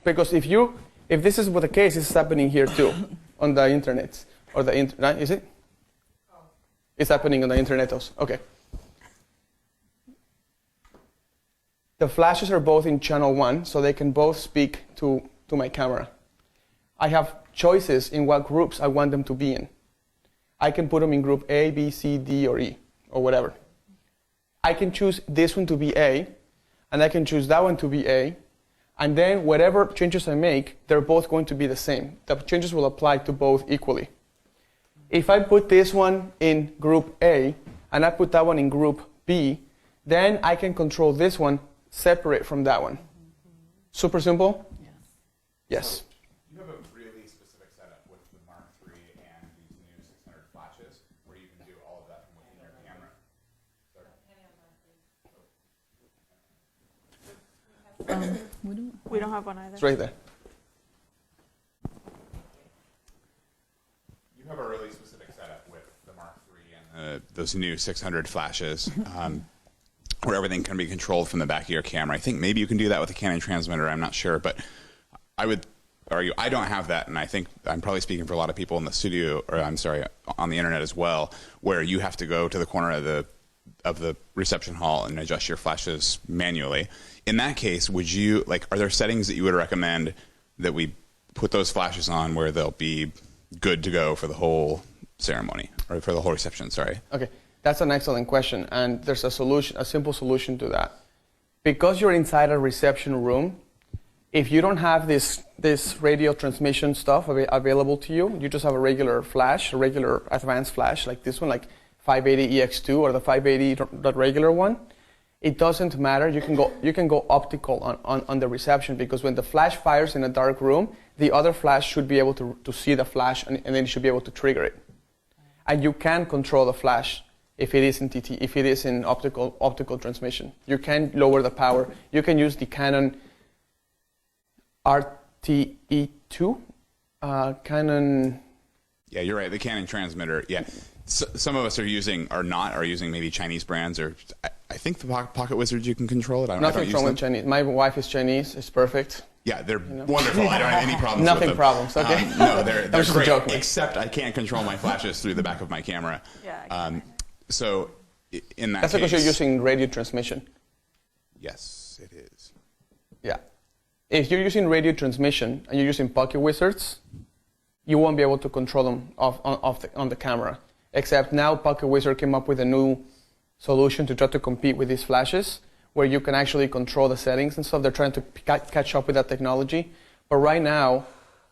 Because if this is what the case, this is happening here too, on the internet, or the internet, is it? It's happening on the internet also. Okay. The flashes are both in channel 1, so they can both speak to my camera. I have choices in what groups I want them to be in. I can put them in group A, B, C, D, or E, or whatever. I can choose this one to be A, and I can choose that one to be A, and then whatever changes I make, they're both going to be the same. The changes will apply to both equally. If I put this one in group A, and I put that one in group B, then I can control this one separate from that one. Super simple? Yes. Yes. So you have a really specific setup with the Mark III and these new 600 flashes where you can do all of that from within your camera. We don't have one either. It's right there. You have a really specific setup with the Mark III and those new 600 flashes. Where everything can be controlled from the back of your camera. I think maybe you can do that with a Canon transmitter, I'm not sure, but I would argue I don't have that, and I think I'm probably speaking for a lot of people in the studio, or I'm sorry, on the internet as well, where you have to go to the corner of the reception hall and adjust your flashes manually. In that case, would you, are there settings that you would recommend that we put those flashes on where they'll be good to go for the whole ceremony, or for the whole reception, sorry? Okay. That's an excellent question, and there's a solution, a simple solution to that. Because you're inside a reception room, if you don't have this radio transmission stuff available to you, you just have a regular flash, a regular advanced flash like this one, like 580EX2 or the 580 the regular one. It doesn't matter. You can go optical on the reception, because when the flash fires in a dark room, the other flash should be able to see the flash, and then you should be able to trigger it. And you can control the flash. If it is in if it is in optical transmission, you can lower the power. You can use the Canon RTE2, Canon. Yeah, you're right. The Canon transmitter. Yeah, some of us are using maybe Chinese brands, or I think the Pocket Wizards you can control it. Nothing wrong with Chinese. My wife is Chinese. It's perfect. Yeah, they're wonderful. I don't have any problems Nothing with them. problems, okay? No, they're great, joke, except I can't control my flashes through the back of my camera. Yeah. So in that That's case, because you're using radio transmission. Yes, it is. Yeah. If you're using radio transmission and you're using Pocket Wizards, you won't be able to control them on the camera. Except now Pocket Wizard came up with a new solution to try to compete with these flashes, where you can actually control the settings and stuff. They're trying to catch up with that technology. But right now,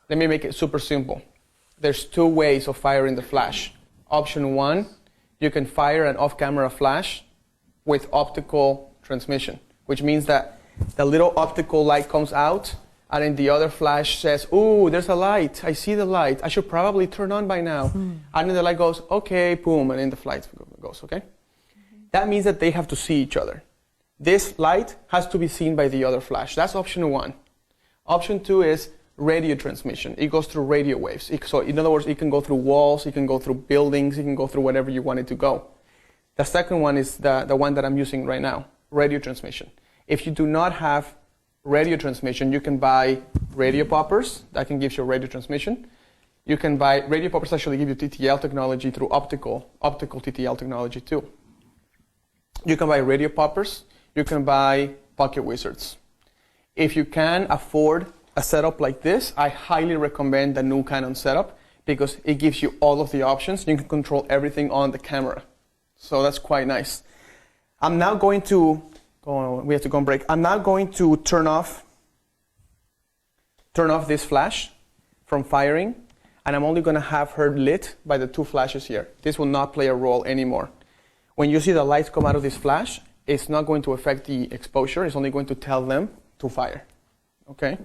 let me make it super simple. There's two ways of firing the flash. Option 1, you can fire an off-camera flash with optical transmission, which means that the little optical light comes out, and then the other flash says, ooh, there's a light. I see the light. I should probably turn on by now. And then the light goes, okay, boom, and then the light goes, okay? That means that they have to see each other. This light has to be seen by the other flash. That's option 1. Option 2 is radio transmission. It goes through radio waves. So in other words, it can go through walls, it can go through buildings, it can go through whatever you want it to go. The second one is the one that I'm using right now, radio transmission. If you do not have radio transmission, you can buy radio poppers. That can give you radio transmission. You can buy, radio poppers actually give you TTL technology through optical TTL technology too. You can buy radio poppers. You can buy Pocket Wizards. If you can afford a setup like this, I highly recommend the new Canon setup, because it gives you all of the options. You can control everything on the camera. So that's quite nice. I'm now going to, we have to go on break. I'm now going to turn off this flash from firing, and I'm only going to have her lit by the two flashes here. This will not play a role anymore. When you see the lights come out of this flash, it's not going to affect the exposure. It's only going to tell them to fire. Okay?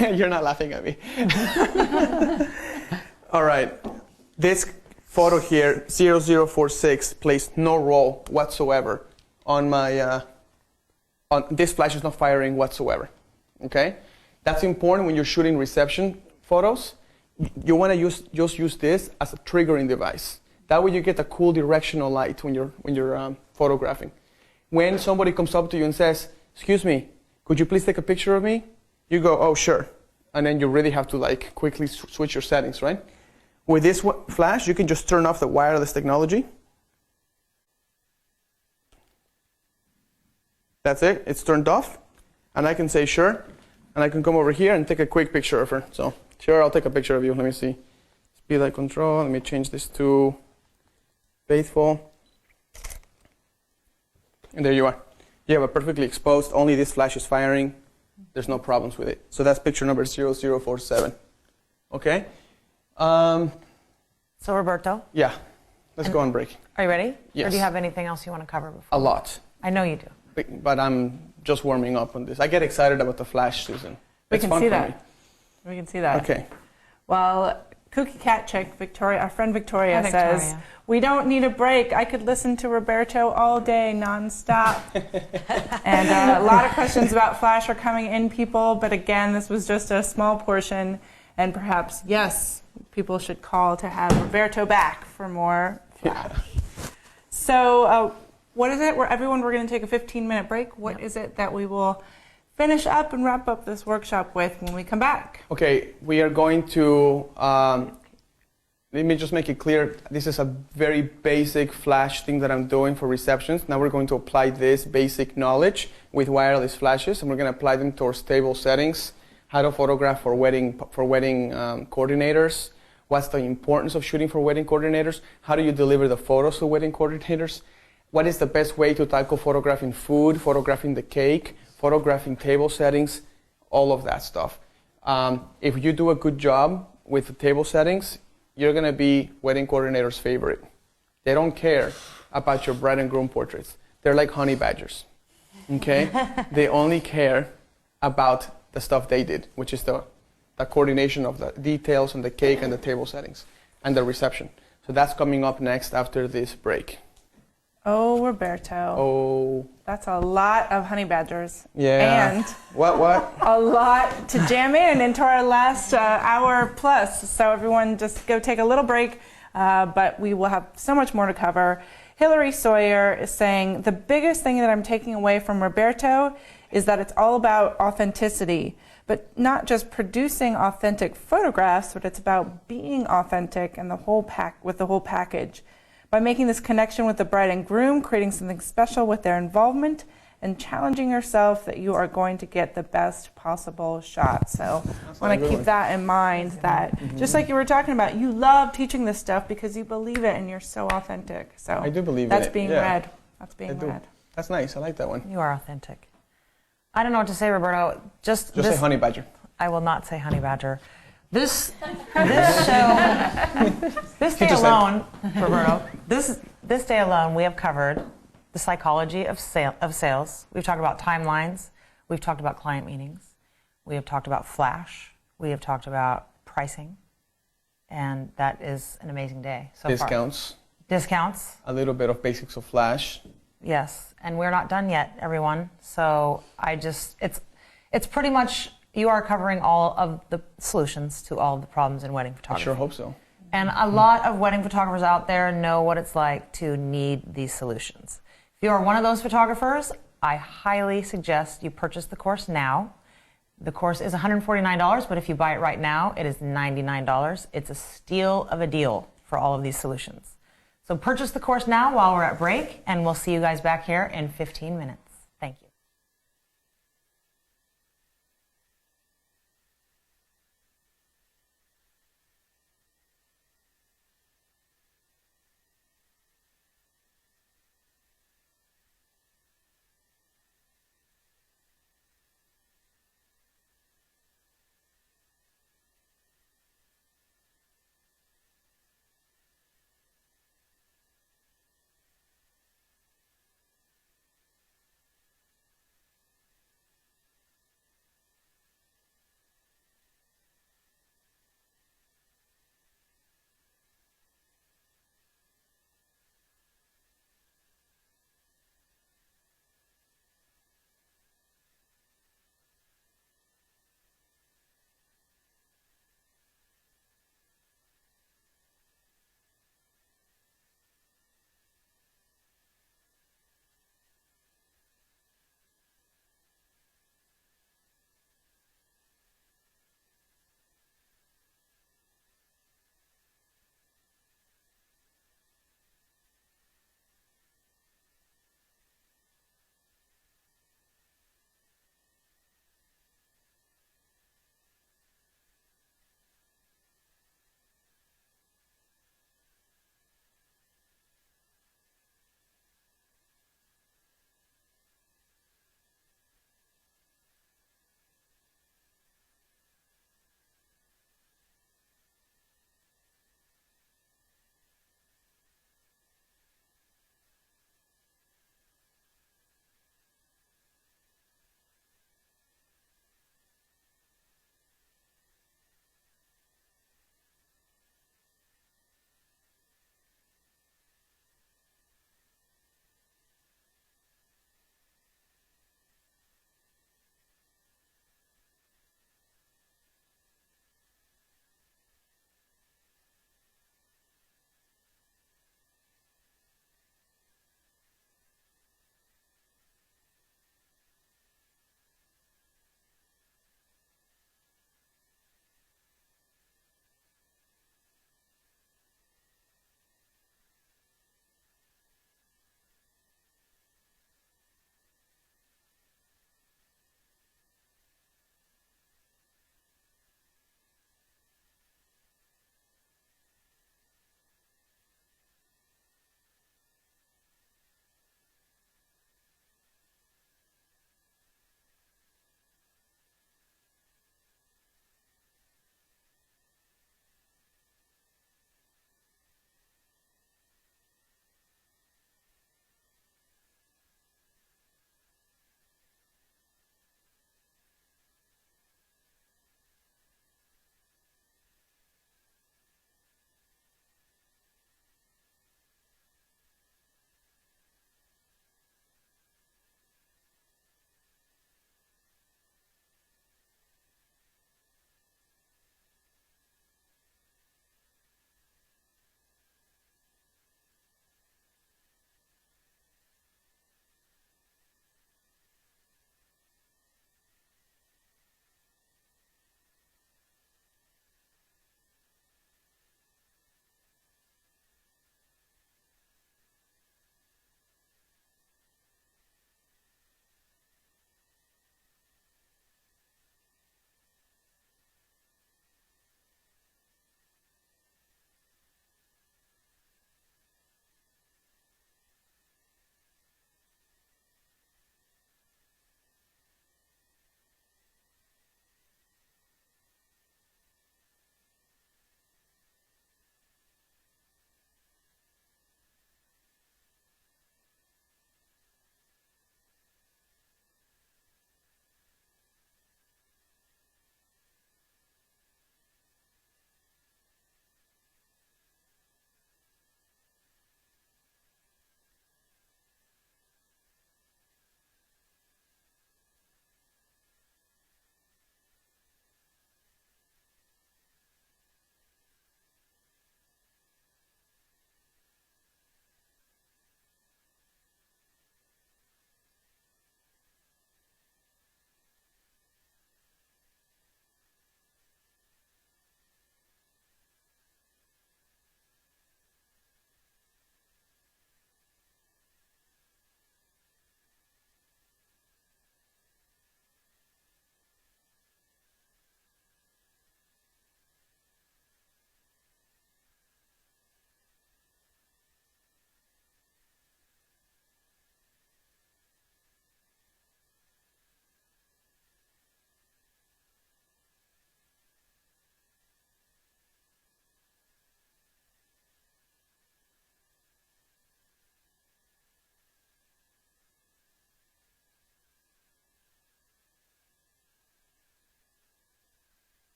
You're not laughing at me. All right. This photo here, 0046, plays no role whatsoever on my, this flash is not firing whatsoever. Okay? That's important when you're shooting reception photos. You want to just use this as a triggering device. That way you get a cool directional light when you're photographing. When somebody comes up to you and says, "Excuse me, could you please take a picture of me?" You go, "Oh, sure." And then you really have to like quickly switch your settings, right? With this flash, you can just turn off the wireless technology. That's it, it's turned off. And I can say, "Sure." And I can come over here and take a quick picture of her. So, sure, I'll take a picture of you. Let me see. Speed light control, let me change this to faithful. And there you are. You have a perfectly exposed, only this flash is firing. There's no problems with it. So that's picture number 0047. Okay? So Roberto? Yeah. Let's go on break. Are you ready? Yes. Or do you have anything else you want to cover before? A lot. I know you do. But I'm just warming up on this. I get excited about the flash, Susan. We It's can fun see for that. me. We can see that. Okay. Well, Cookie Cat Chick, Victoria, our friend Victoria, Hi, says, Victoria. "We don't need a break. I could listen to Roberto all day, nonstop." And a lot of questions about Flash are coming in, people. But again, this was just a small portion. And perhaps, yes, people should call to have Roberto back for more Flash. Yeah. So what is it? We're going to take a 15-minute break. What is it that we will finish up and wrap up this workshop with when we come back? Okay, we are going to, let me just make it clear, this is a very basic flash thing that I'm doing for receptions. Now we're going to apply this basic knowledge with wireless flashes, and we're going to apply them towards table settings, how to photograph for wedding coordinators, what's the importance of shooting for wedding coordinators, how do you deliver the photos to wedding coordinators, what is the best way to tackle photographing food, photographing the cake, photographing table settings, all of that stuff. If you do a good job with the table settings, you're going to be wedding coordinator's favorite. They don't care about your bride and groom portraits. They're like honey badgers, okay? They only care about the stuff they did, which is the coordination of the details and the cake and the table settings and the reception. So that's coming up next after this break. Oh, Roberto. Oh. That's a lot of honey badgers. Yeah. And what? a lot to jam in into our last hour plus. So everyone just go take a little break, but we will have so much more to cover. Hillary Sawyer is saying, the biggest thing that I'm taking away from Roberto is that it's all about authenticity, but not just producing authentic photographs, but it's about being authentic and the whole package. By making this connection with the bride and groom, creating something special with their involvement, and challenging yourself that you are going to get the best possible shot. So I want to keep that in mind, that just like you were talking about, you love teaching this stuff because you believe it and you're so authentic. So I do believe that's it. being Yeah. read. That's being read. That's nice. I like that one. You are authentic. I don't know what to say, Roberto. Just say honey badger. I will not say honey badger. This day alone, Roberto, this day alone, we have covered the psychology of sales. We've talked about timelines. We've talked about client meetings. We have talked about Flash. We have talked about pricing. And that is an amazing day so Discounts. far. Discounts. A little bit of basics of Flash. Yes, and we're not done yet, everyone. So it's pretty much, you are covering all of the solutions to all of the problems in wedding I photography. sure hope so. And a lot of wedding photographers out there know what it's like to need these solutions. If you are one of those photographers, I highly suggest you purchase the course now. The course is $149, but if you buy it right now, it is $99. It's a steal of a deal for all of these solutions. So purchase the course now while we're at break, and we'll see you guys back here in 15 minutes. Thank you.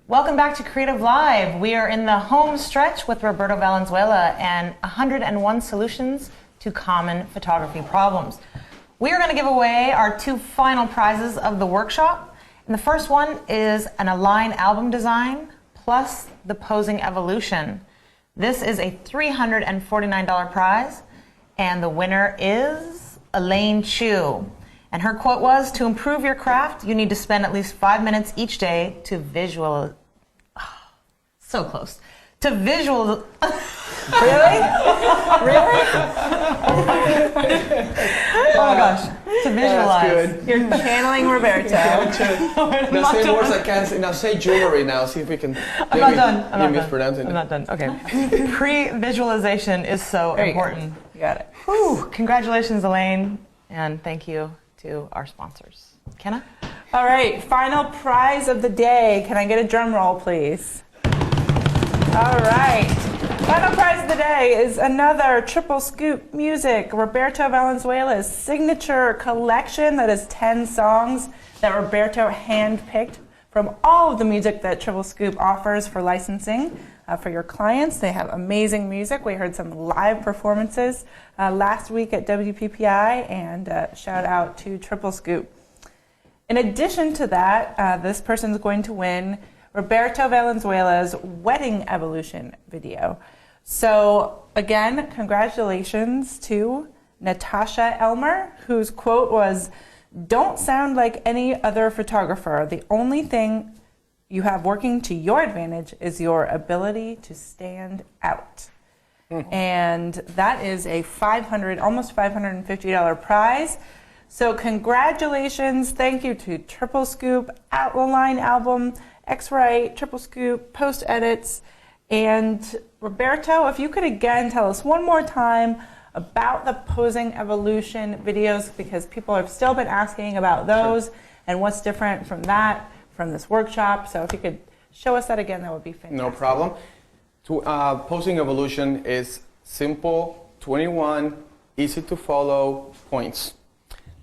Welcome back to Creative Live. We are in the home stretch with Roberto Valenzuela and 101 solutions to common photography problems. We are going to give away our 2 final prizes of the workshop. And the first one is an Align album design plus the posing evolution. This is a $349 prize, and the winner is Elaine Chu. And her quote was, "To improve your craft, you need to spend at least 5 minutes each day to so close. To visual. Really? Really? Oh my gosh. To visualize. That's good. You're channeling Roberto. Now say words I can't say. Now say jewelry now. See if we can. I'm not done. I'm mispronouncing I'm it. not done. Okay. Pre-visualization is so There you important. You got it. Whew. Congratulations, Elaine. And thank you to our sponsors. Kenna? All right, final prize of the day. Can I get a drum roll, please? All right. Final prize of the day is another Triple Scoop Music, Roberto Valenzuela's signature collection that is 10 songs that Roberto handpicked from all of the music that Triple Scoop offers for licensing for your clients. They have amazing music. We heard some live performances last week at WPPI, and shout out to Triple Scoop. In addition to that, this person is going to win Roberto Valenzuela's Wedding Evolution video. So again, congratulations to Natasha Elmer, whose quote was, "Don't sound like any other photographer. The only thing you have working to your advantage is your ability to stand out." And that is a almost $550 prize. So congratulations, thank you to Triple Scoop, Outline Album, X-Rite, Triple Scoop, Post Edits, and Roberto, if you could again tell us one more time about the Posing Evolution videos, because people have still been asking about those and what's different from that, from this workshop. So if you could show us that again, that would be fantastic. No problem. Posing Evolution is simple, 21 easy to follow points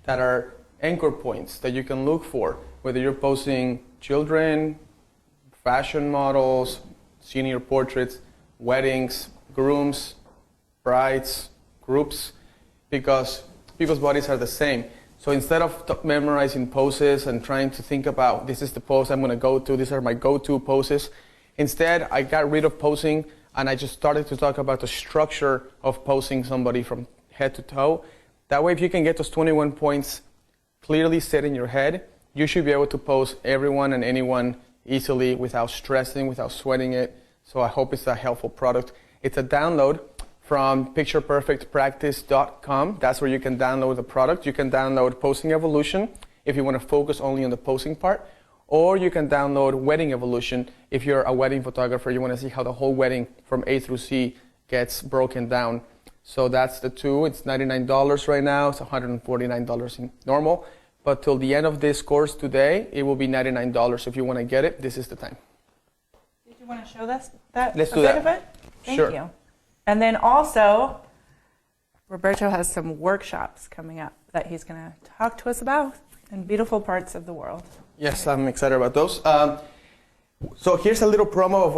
that are anchor points that you can look for, whether you're posing children, fashion models, senior portraits, weddings, grooms, brides, groups, because people's bodies are the same. So instead of memorizing poses and trying to think about, this is the pose I'm going to go to, these are my go-to poses, instead I got rid of posing and I just started to talk about the structure of posing somebody from head to toe. That way, if you can get those 21 points clearly set in your head, you should be able to pose everyone and anyone easily without stressing, without sweating it. So I hope it's a helpful product. It's a download from pictureperfectpractice.com. That's where you can download the product. You can download Posing Evolution if you want to focus only on the posing part, or you can download Wedding Evolution if you're a wedding photographer. You want to see how the whole wedding from A through C gets broken down. So that's the two. It's $99 right now. It's $149 in normal. But till the end of this course today, it will be $99. If you want to get it, this is the time. Did you want to show us that? Let's do that. Of it? Thank Sure. you. And then also, Roberto has some workshops coming up that he's going to talk to us about in beautiful parts of the world. Yes, I'm excited about those. So here's a little promo of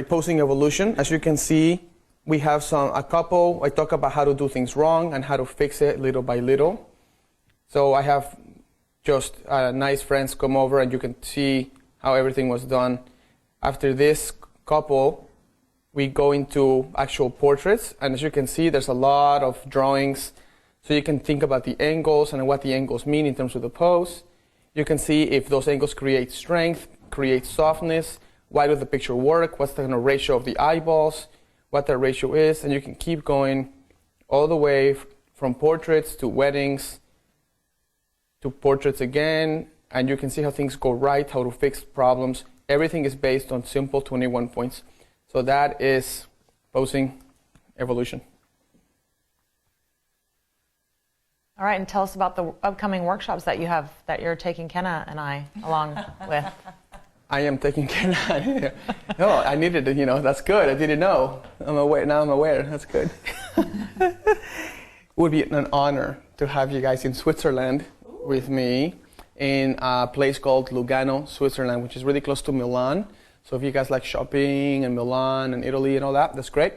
Posing Evolution. As you can see, we have a couple. I talk about how to do things wrong and how to fix it little by little. So I have just nice friends come over and you can see how everything was done. After this couple, we go into actual portraits. And as you can see, there's a lot of drawings. So you can think about the angles and what the angles mean in terms of the pose. You can see if those angles create strength, create softness, why does the picture work, what's the kind of ratio of the eyeballs, what the ratio is, and you can keep going all the way from portraits to weddings to portraits again, and you can see how things go right, how to fix problems. Everything is based on simple 21 points. So that is Posing Evolution. All right, and tell us about the upcoming workshops that you have, that you're taking Kenna and I along with. I am taking Kenna. No, I needed to, that's good. I didn't know. Now I'm aware. That's good. It would be an honor to have you guys in Switzerland with me. in a place called Lugano, Switzerland, which is really close to Milan. So if you guys like shopping and Milan and Italy and all that, that's great.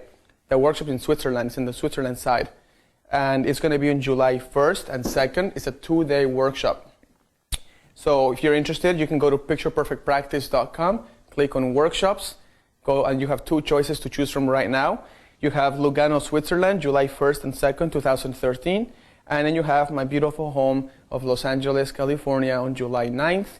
The workshop in Switzerland, it's in the Switzerland side. And it's going to be on July 1st and 2nd. It's a 2-day workshop. So if you're interested, you can go to pictureperfectpractice.com, click on workshops, go, and you have 2 choices to choose from right now. You have Lugano, Switzerland, July 1st and 2nd, 2013. And then you have my beautiful home of Los Angeles, California on July 9th,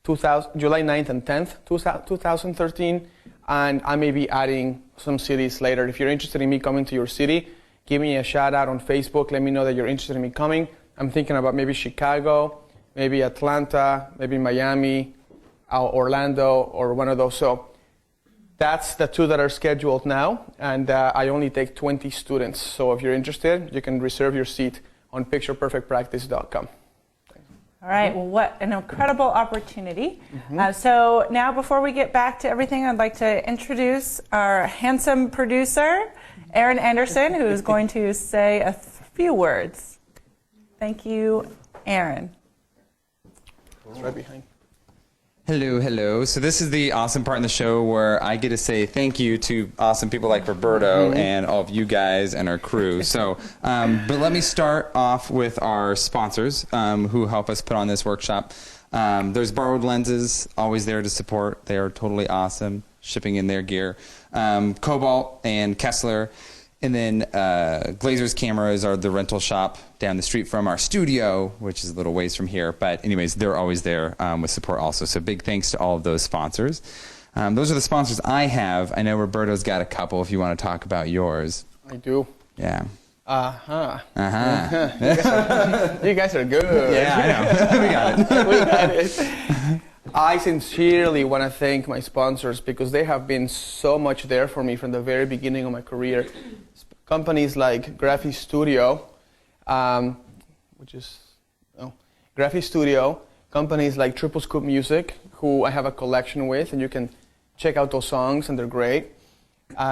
July 9th and 10th, 2013. And I may be adding some cities later. If you're interested in me coming to your city, give me a shout out on Facebook. Let me know that you're interested in me coming. I'm thinking about maybe Chicago, maybe Atlanta, maybe Miami, Orlando, or one of those. So that's the 2 that are scheduled now, and I only take 20 students. So if you're interested, you can reserve your seat on pictureperfectpractice.com. All right, well, what an incredible opportunity. So now before we get back to everything, I'd like to introduce our handsome producer, Aaron Anderson, who is going to say a few words. Thank you, Aaron. It's right behind. Hello, hello. So this is the awesome part in the show where I get to say thank you to awesome people like Roberto and all of you guys and our crew. So, but let me start off with our sponsors who help us put on this workshop. There's Borrowed Lenses, always there to support. They are totally awesome, shipping in their gear. Cobalt and Kessler. And then Glazer's Cameras are the rental shop down the street from our studio, which is a little ways from here. But anyways, they're always there with support also. So big thanks to all of those sponsors. Those are the sponsors I have. I know Roberto's got a couple if you want to talk about yours. I do. Yeah. You guys are good. Yeah, I know. We got it. We got it. I sincerely want to thank my sponsors because they have been so much there for me from the very beginning of my career. Companies like Graphic Studio, Graphic Studio, companies like Triple Scoop Music, who I have a collection with, and you can check out those songs, and they're great.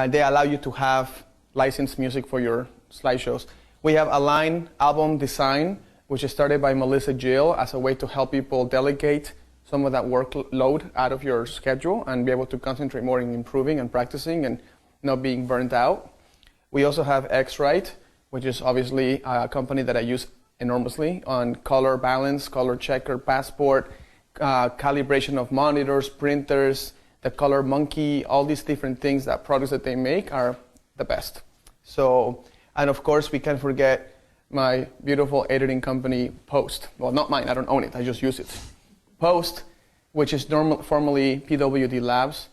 They allow you to have licensed music for your slideshows. We have Align Album Design, which is started by Melissa Jill as a way to help people delegate some of that workload out of your schedule and be able to concentrate more in improving and practicing and not being burnt out. We also have X-Rite, which is obviously a company that I use enormously on color balance, color checker, passport, calibration of monitors, printers, the Color Monkey, all these different things, that products that they make are the best. So, and of course, we can't forget my beautiful editing company, Post. Well, not mine, I don't own it, I just use it. Post, which is formerly PWD Labs.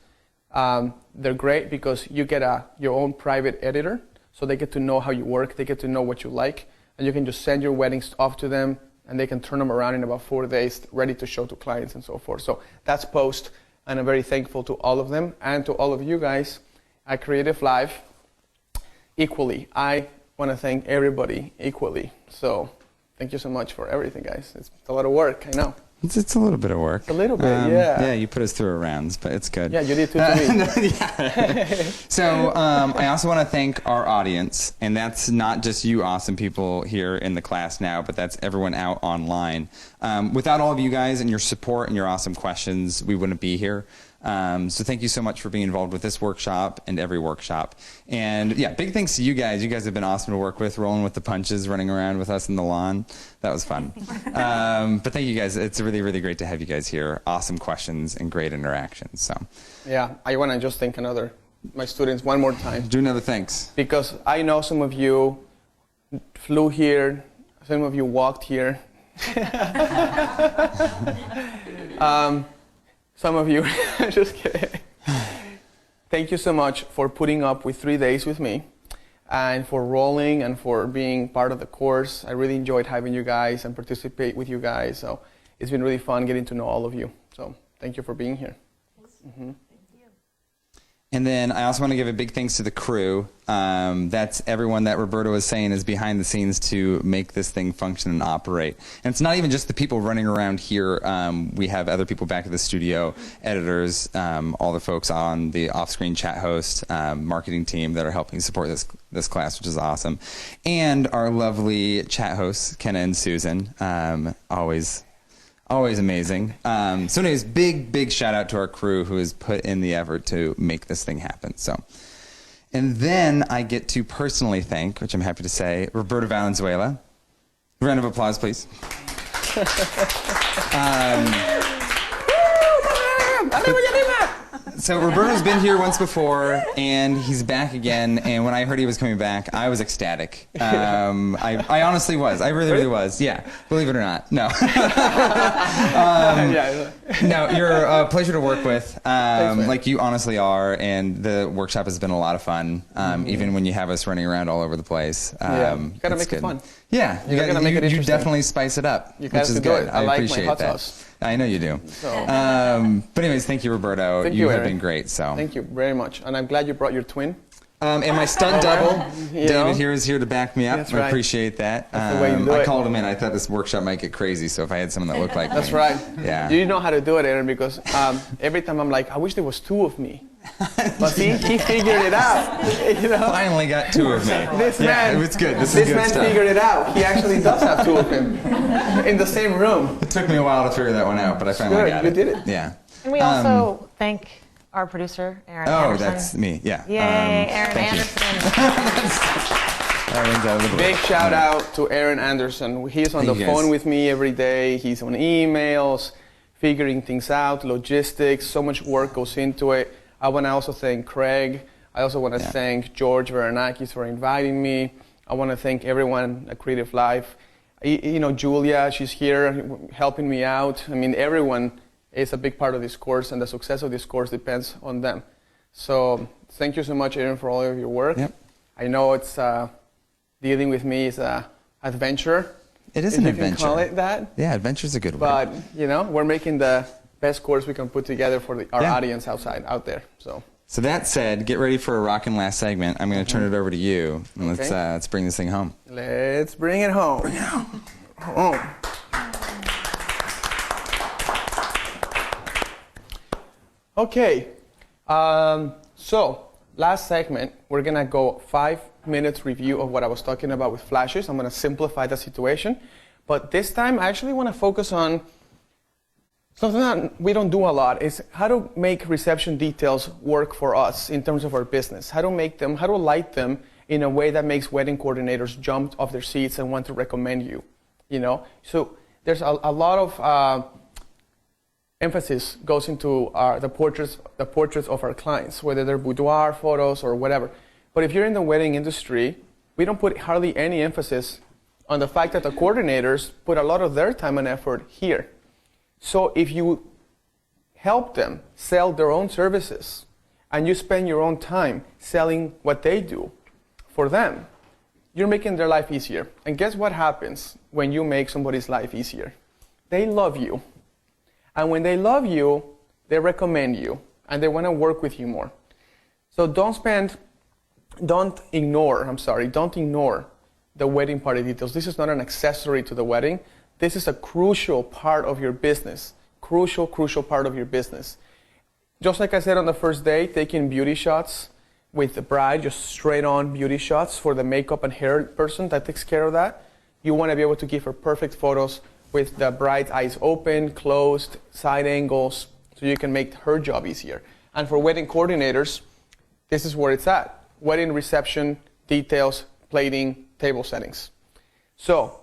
They're great because you get your own private editor, so they get to know how you work, they get to know what you like, and you can just send your weddings off to them, and they can turn them around in about 4 days, ready to show to clients and so forth. So that's Post, and I'm very thankful to all of them, and to all of you guys at CreativeLive equally. I want to thank everybody equally. So thank you so much for everything, guys. It's a lot of work, I know. It's a little bit of work. A little bit, yeah. Yeah, you put us through our rounds, but it's good. Yeah, you did too to me. So I also want to thank our audience, and that's not just you awesome people here in the class now, but that's everyone out online. Without all of you guys and your support and your awesome questions, we wouldn't be here. So thank you so much for being involved with this workshop and every workshop. And yeah, big thanks to you guys. You guys have been awesome to work with, rolling with the punches, running around with us in the lawn. That was fun. But thank you guys. It's really, really great to have you guys here. Awesome questions and great interactions. So yeah, I want to just thank my students one more time. Do another thanks. Because I know some of you flew here, some of you walked here. Some of you, just kidding. Thank you so much for putting up with 3 days with me and for rolling and for being part of the course. I really enjoyed having you guys and participate with you guys. So it's been really fun getting to know all of you. So thank you for being here. Mm-hmm. And then I also want to give a big thanks to the crew. That's everyone that Roberto was saying is behind the scenes to make this thing function and operate. And it's not even just the people running around here. We have other people back at the studio, editors, all the folks on the off-screen chat host, marketing team that are helping support this class, which is awesome. And our lovely chat hosts, Kenna and Susan, always Always amazing. So anyways, big shout out to our crew who has put in the effort to make this thing happen. So, and then I get to personally thank, which I'm happy to say, Roberto Valenzuela. Round of applause, please. So Roberto's been here once before, and he's back again. And when I heard he was coming back, I was ecstatic. I honestly was. I really was. Yeah, believe it or not. No. No, you're a pleasure to work with. Like you honestly are, and the workshop has been a lot of fun. Even when you have us running around all over the place. You gotta make it fun. Yeah, you definitely spice it up, which is good. I appreciate that. Sauce. I know you do. So. But anyways, thank you, Roberto. Thank you have Aaron. been great. So thank you very much, and I'm glad you brought your twin. And my stunt double, You David know? here is here to back me up. That's I right. appreciate that. That's the way you do I it. called him in. I thought this workshop might get crazy, so if I had someone that looked like That's me. right. Yeah. You know how to do it, Aaron, because every time I'm like, I wish there was two of me. But see, he figured it out. You know? Finally got two of me. This man, it's good. This is this good man stuff. figured it out. He actually does have two of him in the same room. It took me a while to figure that one out, but I finally Good, got you it. did it. Yeah. And we also thank our producer, Aaron Oh, Anderson. that's me. Yeah. Yay, Aaron thank you. Anderson. Aaron's out of the book. Big shout out to Aaron Anderson. He's on the Thank you, guys. phone with me every day. He's on emails, figuring things out, logistics. So much work goes into it. I want to also thank Craig. I also want to thank George Veranakis for inviting me. I want to thank everyone at CreativeLive. You know, Julia, she's here helping me out. I mean, everyone is a big part of this course, and the success of this course depends on them. So thank you so much, Aaron, for all of your work. Yep. I know it's dealing with me is an adventure. It is if an you adventure. can call it that. Yeah, adventure's a good word. But you know, we're making the best course we can put together for our Yeah. audience out there. So that said, get ready for a rockin' last segment. I'm going to turn it over to you, and Okay. let's bring this thing home. Let's bring it home. Bring it home. Okay. So last segment, we're gonna go 5 minutes review of what I was talking about with flashes. I'm gonna simplify the situation, but this time I actually want to focus on something that we don't do a lot, is how to make reception details work for us in terms of our business. How to light them in a way that makes wedding coordinators jump off their seats and want to recommend you. You know, so there's a lot of emphasis goes into the portraits of our clients, whether they're boudoir photos or whatever. But if you're in the wedding industry, we don't put hardly any emphasis on the fact that the coordinators put a lot of their time and effort here. So if you help them sell their own services and you spend your own time selling what they do for them, you're making their life easier. And guess what happens when you make somebody's life easier? They love you. And when they love you, they recommend you and they want to work with you more. So don't ignore the wedding party details. This is not an accessory to the wedding. This is a crucial part of your business. Crucial part of your business. Just like I said on the first day, taking beauty shots with the bride, just straight on beauty shots for the makeup and hair person that takes care of that. You want to be able to give her perfect photos with the bride's eyes open, closed, side angles, so you can make her job easier. And for wedding coordinators, this is where it's at. Wedding reception, details, plating, table settings. So,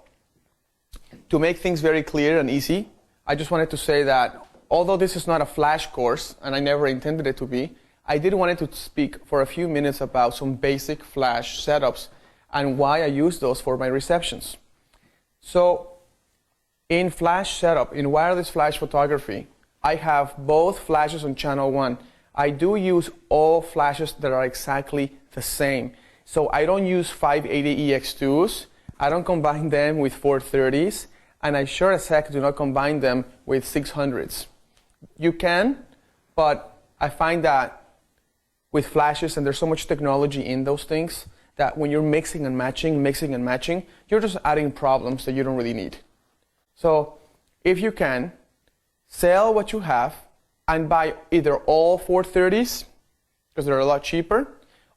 to make things very clear and easy, I just wanted to say that although this is not a flash course, and I never intended it to be, I did want to speak for a few minutes about some basic flash setups and why I use those for my receptions. So, in flash setup, in wireless flash photography, I have both flashes on channel 1. I do use all flashes that are exactly the same. So I don't use 580 EX2s, I don't combine them with 430s, and I sure as heck do not combine them with 600s. You can, but I find that with flashes, and there's so much technology in those things, that when you're mixing and matching, you're just adding problems that you don't really need. So if you can, sell what you have and buy either all 430s, because they're a lot cheaper,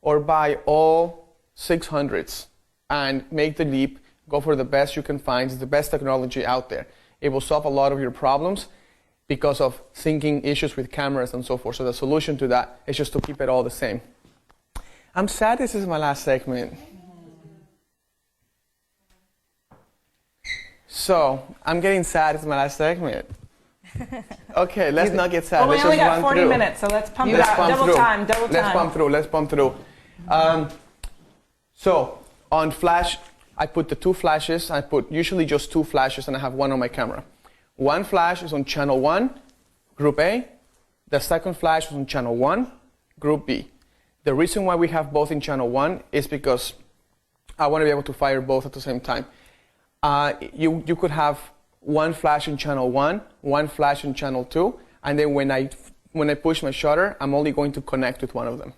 or buy all 600s and make the leap, go for the best you can find, it's the best technology out there. It will solve a lot of your problems because of syncing issues with cameras and so forth. So the solution to that is just to keep it all the same. I'm sad this is my last segment. So, I'm getting sad it's my last segment. Okay, let's not get sad. Well, we let's only just got run 40 through. minutes, so let's pump it Let's up. pump Double through. time, double Let's time. Let's pump through. So, on flash, I put the 2 flashes. I put usually just 2 flashes, and I have one on my camera. One flash is on channel 1, group A. The second flash is on channel 1, group B. The reason why we have both in channel 1 is because I want to be able to fire both at the same time. You could have one flash in channel 1, one flash in channel 2, and then when I push my shutter, I'm only going to connect with one of them.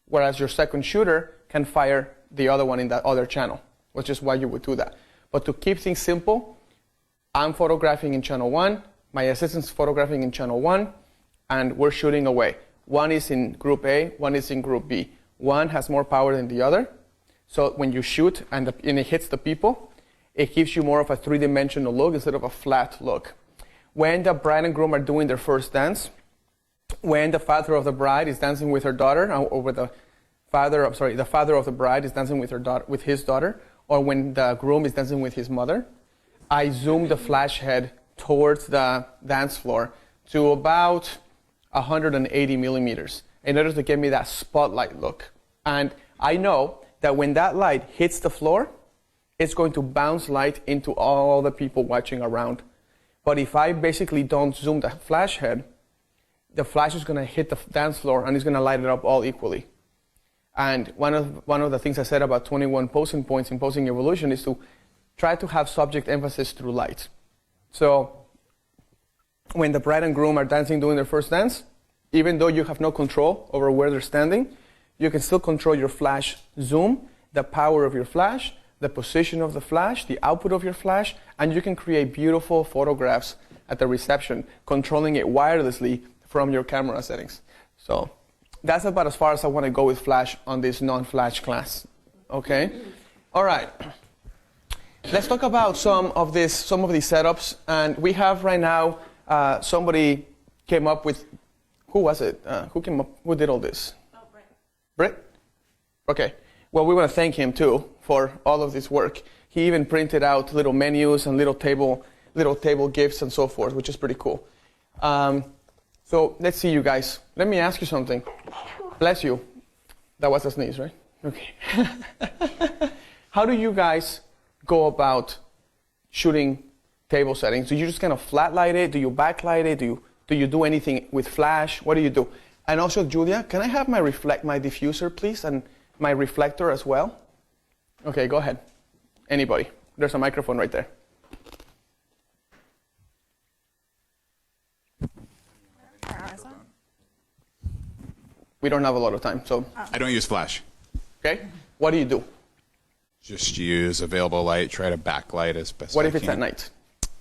Whereas your second shooter can fire the other one in that other channel, which is why you would do that. But to keep things simple, I'm photographing in channel 1, my assistant's photographing in channel 1, and we're shooting away. One is in group A, one is in group B. One has more power than the other. So when you shoot and it hits the people, it gives you more of a 3-dimensional look instead of a flat look. When the bride and groom are doing their first dance, when the father of the bride is dancing with her daughter, or the father of the bride is dancing with his daughter, or when the groom is dancing with his mother, I zoom the flash head towards the dance floor to about 180 millimeters in order to give me that spotlight look. And I know that when that light hits the floor, it's going to bounce light into all the people watching around. But if I basically don't zoom the flash head, the flash is going to hit the dance floor and it's going to light it up all equally. And one of the things I said about 21 posing points in posing evolution is to try to have subject emphasis through light. So when the bride and groom are dancing, doing their first dance, even though you have no control over where they're standing, you can still control your flash zoom, the power of your flash, the position of the flash, the output of your flash, and you can create beautiful photographs at the reception, controlling it wirelessly from your camera settings. So that's about as far as I want to go with flash on this non-flash class. Okay? All right. Let's talk about some of these setups. And we have right now, somebody came up with, who was it? Who did all this? Oh, Brett. Brett? Okay. Well, we want to thank him too for all of this work. He even printed out little menus and little table gifts and so forth, which is pretty cool. So let's see, you guys. Let me ask you something. Bless you. That was a sneeze, right? Okay. How do you guys go about shooting table settings? Do you just kind of flat light it? Do you backlight it? Do you do anything with flash? What do you do? And also, Julia, can I have my diffuser, please, and my reflector as well? Okay, go ahead. Anybody. There's a microphone right there. We don't have a lot of time, so. I don't use flash. Okay. What do you do? Just use available light, try to backlight as best What I if it's can. at night?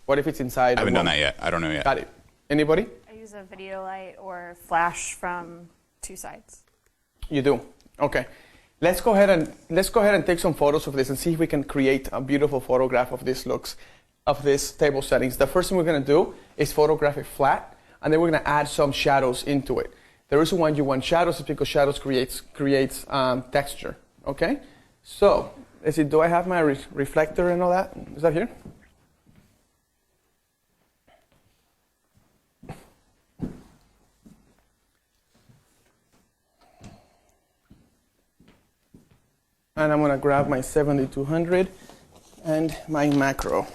What if it's inside? I haven't done that yet. I don't know yet. Got it. Anybody? I use a video light or flash from 2 sides. You do. Okay. Let's go ahead and take some photos of this and see if we can create a beautiful photograph of these looks, of these table settings. The first thing we're going to do is photograph it flat, and then we're going to add some shadows into it. The reason why you want shadows is because shadows creates texture. Okay. So let's see. Do I have my reflector and all that? Is that here? And I'm going to grab my 7200 and my macro.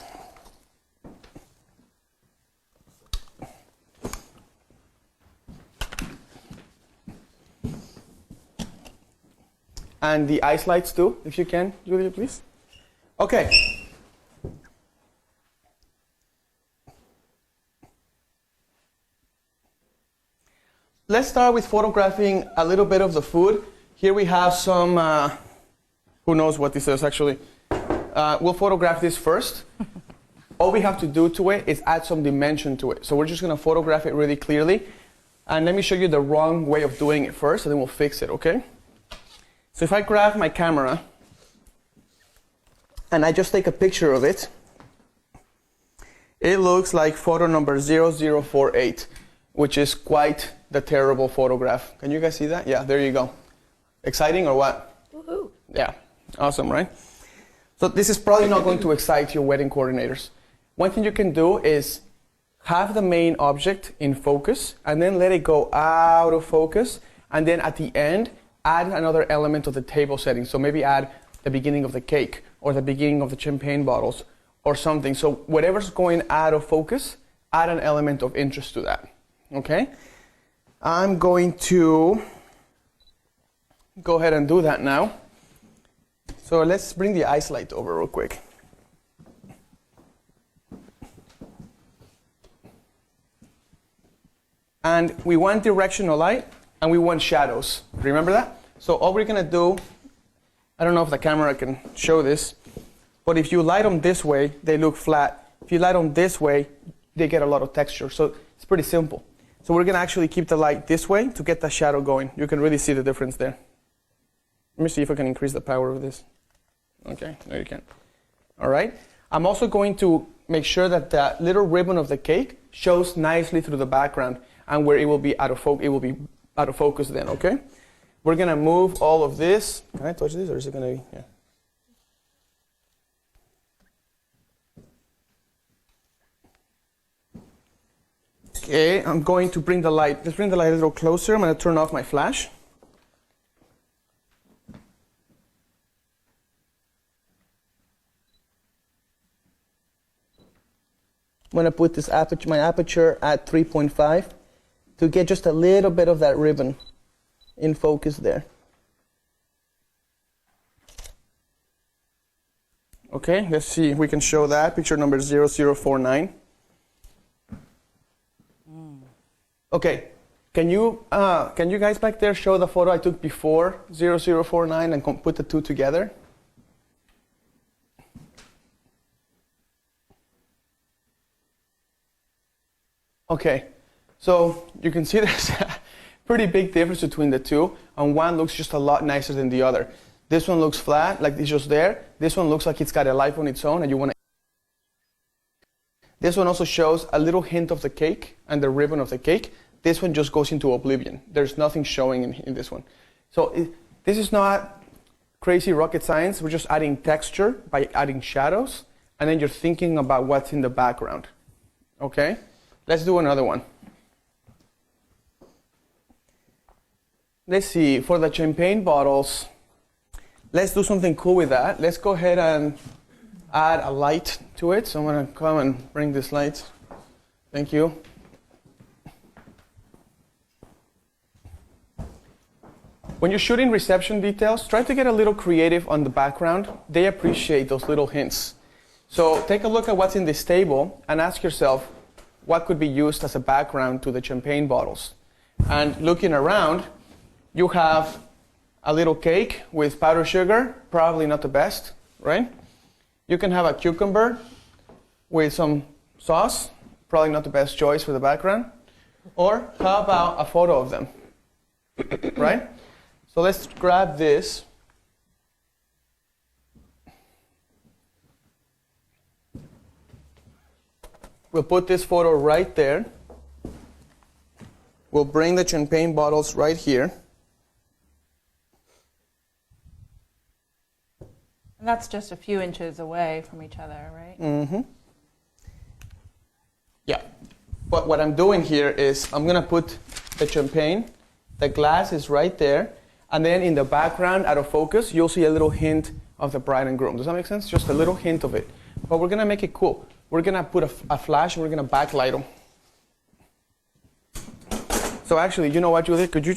And the ice lights too, if you can, Julia, please. Okay. Let's start with photographing a little bit of the food. Here we have some, who knows what this is actually. We'll photograph this first. All we have to do to it is add some dimension to it. So we're just going to photograph it really clearly. And let me show you the wrong way of doing it first, and then we'll fix it, okay? So if I grab my camera and I just take a picture of it, it looks like photo number 0048, which is quite the terrible photograph. Can you guys see that? Yeah, there you go. Exciting or what? Woohoo. Yeah, awesome, right? So this is probably not going to excite your wedding coordinators. One thing you can do is have the main object in focus and then let it go out of focus, and then at the end add another element of the table setting. So maybe add the beginning of the cake or the beginning of the champagne bottles or something. So whatever's going out of focus, add an element of interest to that. Okay? I'm going to go ahead and do that now. So let's bring the ice light over real quick. And we want directional light, and we want shadows. Remember that? So all we're going to do, I don't know if the camera can show this, but if you light them this way, they look flat. If you light them this way, they get a lot of texture. So it's pretty simple. So we're going to actually keep the light this way to get the shadow going. You can really see the difference there. Let me see if I can increase the power of this. Okay, no you can. All right. I'm also going to make sure that the little ribbon of the cake shows nicely through the background, and where it will be out of focus then, okay? We're gonna move all of this. Can I touch this, or is it gonna be, yeah. Okay, I'm going to bring the light. Let's bring the light a little closer. I'm gonna turn off my flash. I'm going to put this my aperture at 3.5 to get just a little bit of that ribbon in focus there. Okay, let's see if we can show that. Picture number 0049. Okay, can you guys back there show the photo I took before 0049 and put the two together? Okay, so you can see there's a pretty big difference between the two, and one looks just a lot nicer than the other. This one looks flat, like it's just there. This one looks like it's got a life on its own, and you want to. This one also shows a little hint of the cake and the ribbon of the cake. This one just goes into oblivion. There's nothing showing in this one. So this is not crazy rocket science. We're just adding texture by adding shadows, and then you're thinking about what's in the background. Okay? Let's do another one. Let's see, for the champagne bottles, let's do something cool with that. Let's go ahead and add a light to it. So I'm going to come and bring this light. Thank you. When you're shooting reception details, try to get a little creative on the background. They appreciate those little hints. So take a look at what's in this table and ask yourself, what could be used as a background to the champagne bottles? And looking around, you have a little cake with powdered sugar, probably not the best, right? You can have a cucumber with some sauce, probably not the best choice for the background. Or how about a photo of them, right? So let's grab this. We'll put this photo right there. We'll bring the champagne bottles right here. And that's just a few inches away from each other, right? Mm-hmm. Yeah. But what I'm doing here is I'm going to put the champagne. The glass is right there. And then in the background, out of focus, you'll see a little hint of the bride and groom. Does that make sense? Just a little hint of it. But we're going to make it cool. We're going to put a flash, and we're going to backlight them. So actually, you know what, Julie? Could we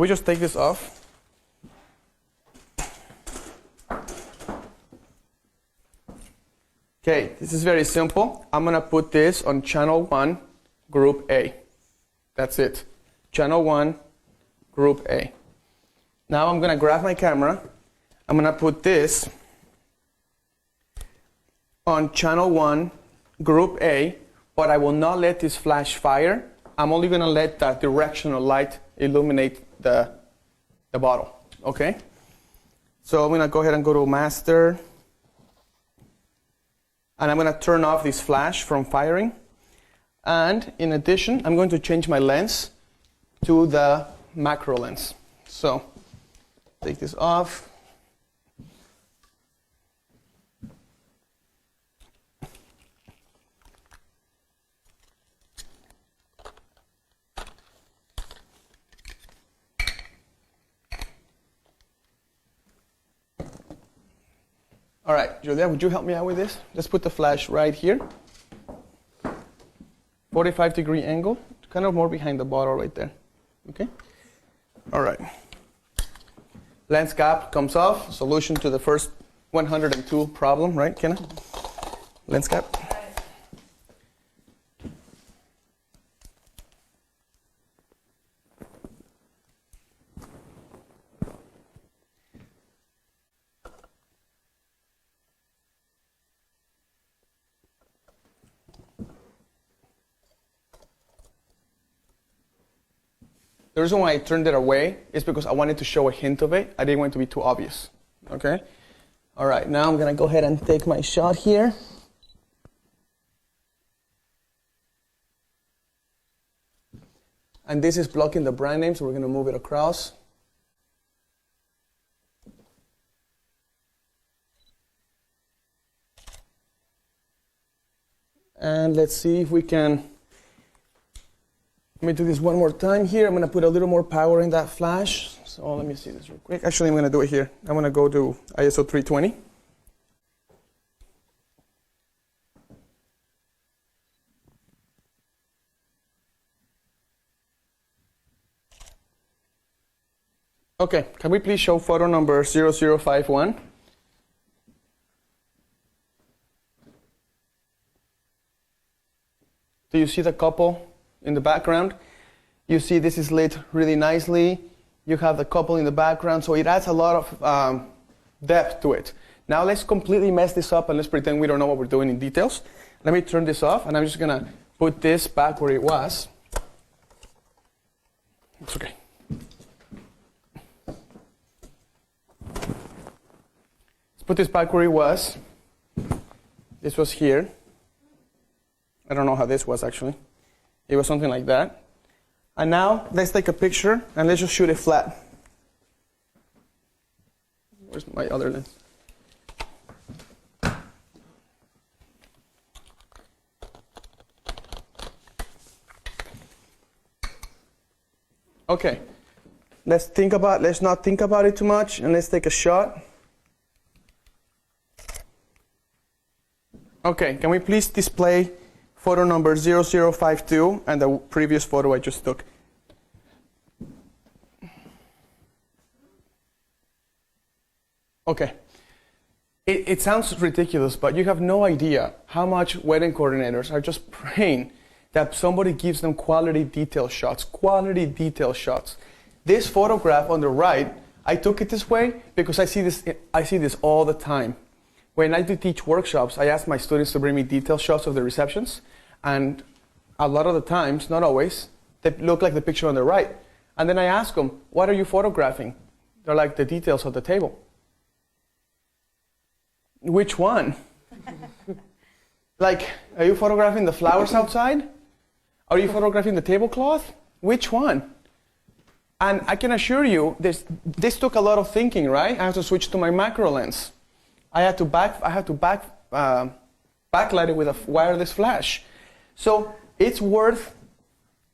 just take this off? Okay, this is very simple. I'm going to put this on channel 1, group A. That's it. Channel 1, group A. Now I'm going to grab my camera. I'm going to put this on channel 1, group A, but I will not let this flash fire. I'm only going to let that directional light illuminate the bottle, okay? So I'm going to go ahead and go to master. And I'm going to turn off this flash from firing. And in addition, I'm going to change my lens to the macro lens. So take this off. All right, Julia, would you help me out with this? Let's put the flash right here. 45-degree angle, kind of more behind the bottle right there. Okay? All right. Lens cap comes off. Solution to the first 102 problem, right, Kenna? Lens cap. The reason why I turned it away is because I wanted to show a hint of it. I didn't want it to be too obvious. Okay? All right, now I'm going to go ahead and take my shot here. And this is blocking the brand name, so we're going to move it across. And let's see if we can... Let me do this one more time here. I'm going to put a little more power in that flash. So let me see this real quick. Actually, I'm going to do it here. I'm going to go to ISO 320. Okay, can we please show photo number 0051? Do you see the couple in the background? You see this is lit really nicely. You have the couple in the background, so it adds a lot of depth to it. Now let's completely mess this up and let's pretend we don't know what we're doing in details. Let me turn this off, and I'm just gonna put this back where it was. It's okay. Let's put this back where it was. This was here. I don't know how this was actually. It was something like that. And now, let's take a picture, and let's just shoot it flat. Where's my other lens? Okay. Let's not think about it too much, and let's take a shot. Okay, can we please display photo number 0052 and the previous photo I just took? Okay. It sounds ridiculous, but you have no idea how much wedding coordinators are just praying that somebody gives them quality detail shots. Quality detail shots. This photograph on the right, I took it this way because I see this all the time. When I do teach workshops, I ask my students to bring me detail shots of the receptions. And a lot of the times, not always, they look like the picture on the right. And then I ask them, what are you photographing? They're like, the details of the table. Which one? Like, are you photographing the flowers outside? Are you photographing the tablecloth? Which one? And I can assure you, this took a lot of thinking, right? I have to switch to my macro lens. I had to backlight it with a wireless flash. So it's worth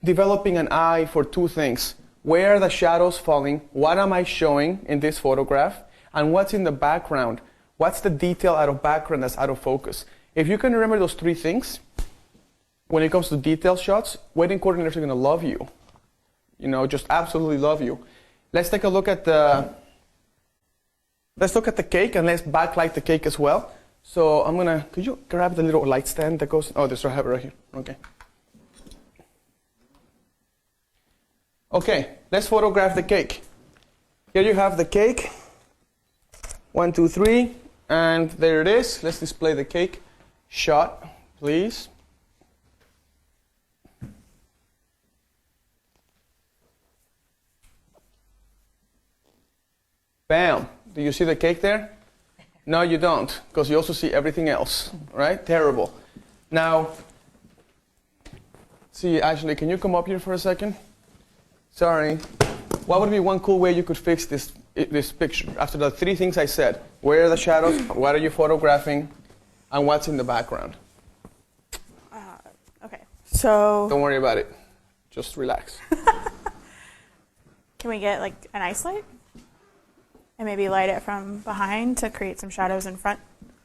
developing an eye for two things. Where are the shadows falling? What am I showing in this photograph? And what's in the background? What's the detail out of background that's out of focus? If you can remember those three things, when it comes to detail shots, wedding coordinators are going to love you. You know, just absolutely love you. Let's take a look at the cake, and let's backlight the cake as well. So I'm gonna, could you grab the little light stand that goes, oh, this I have it right here, okay. Okay, let's photograph the cake. Here you have the cake, 1, 2, 3, and there it is. Let's display the cake shot, please. Bam, do you see the cake there? No, you don't, because you also see everything else, right? Terrible. Now, see, Ashley, can you come up here for a second? Sorry. What would be one cool way you could fix this picture? After the 3 things I said, where are the shadows, what are you photographing, and what's in the background? Okay, so Don't worry about it. Just relax. can we get like an ice light? And maybe light it from behind to create some shadows in front?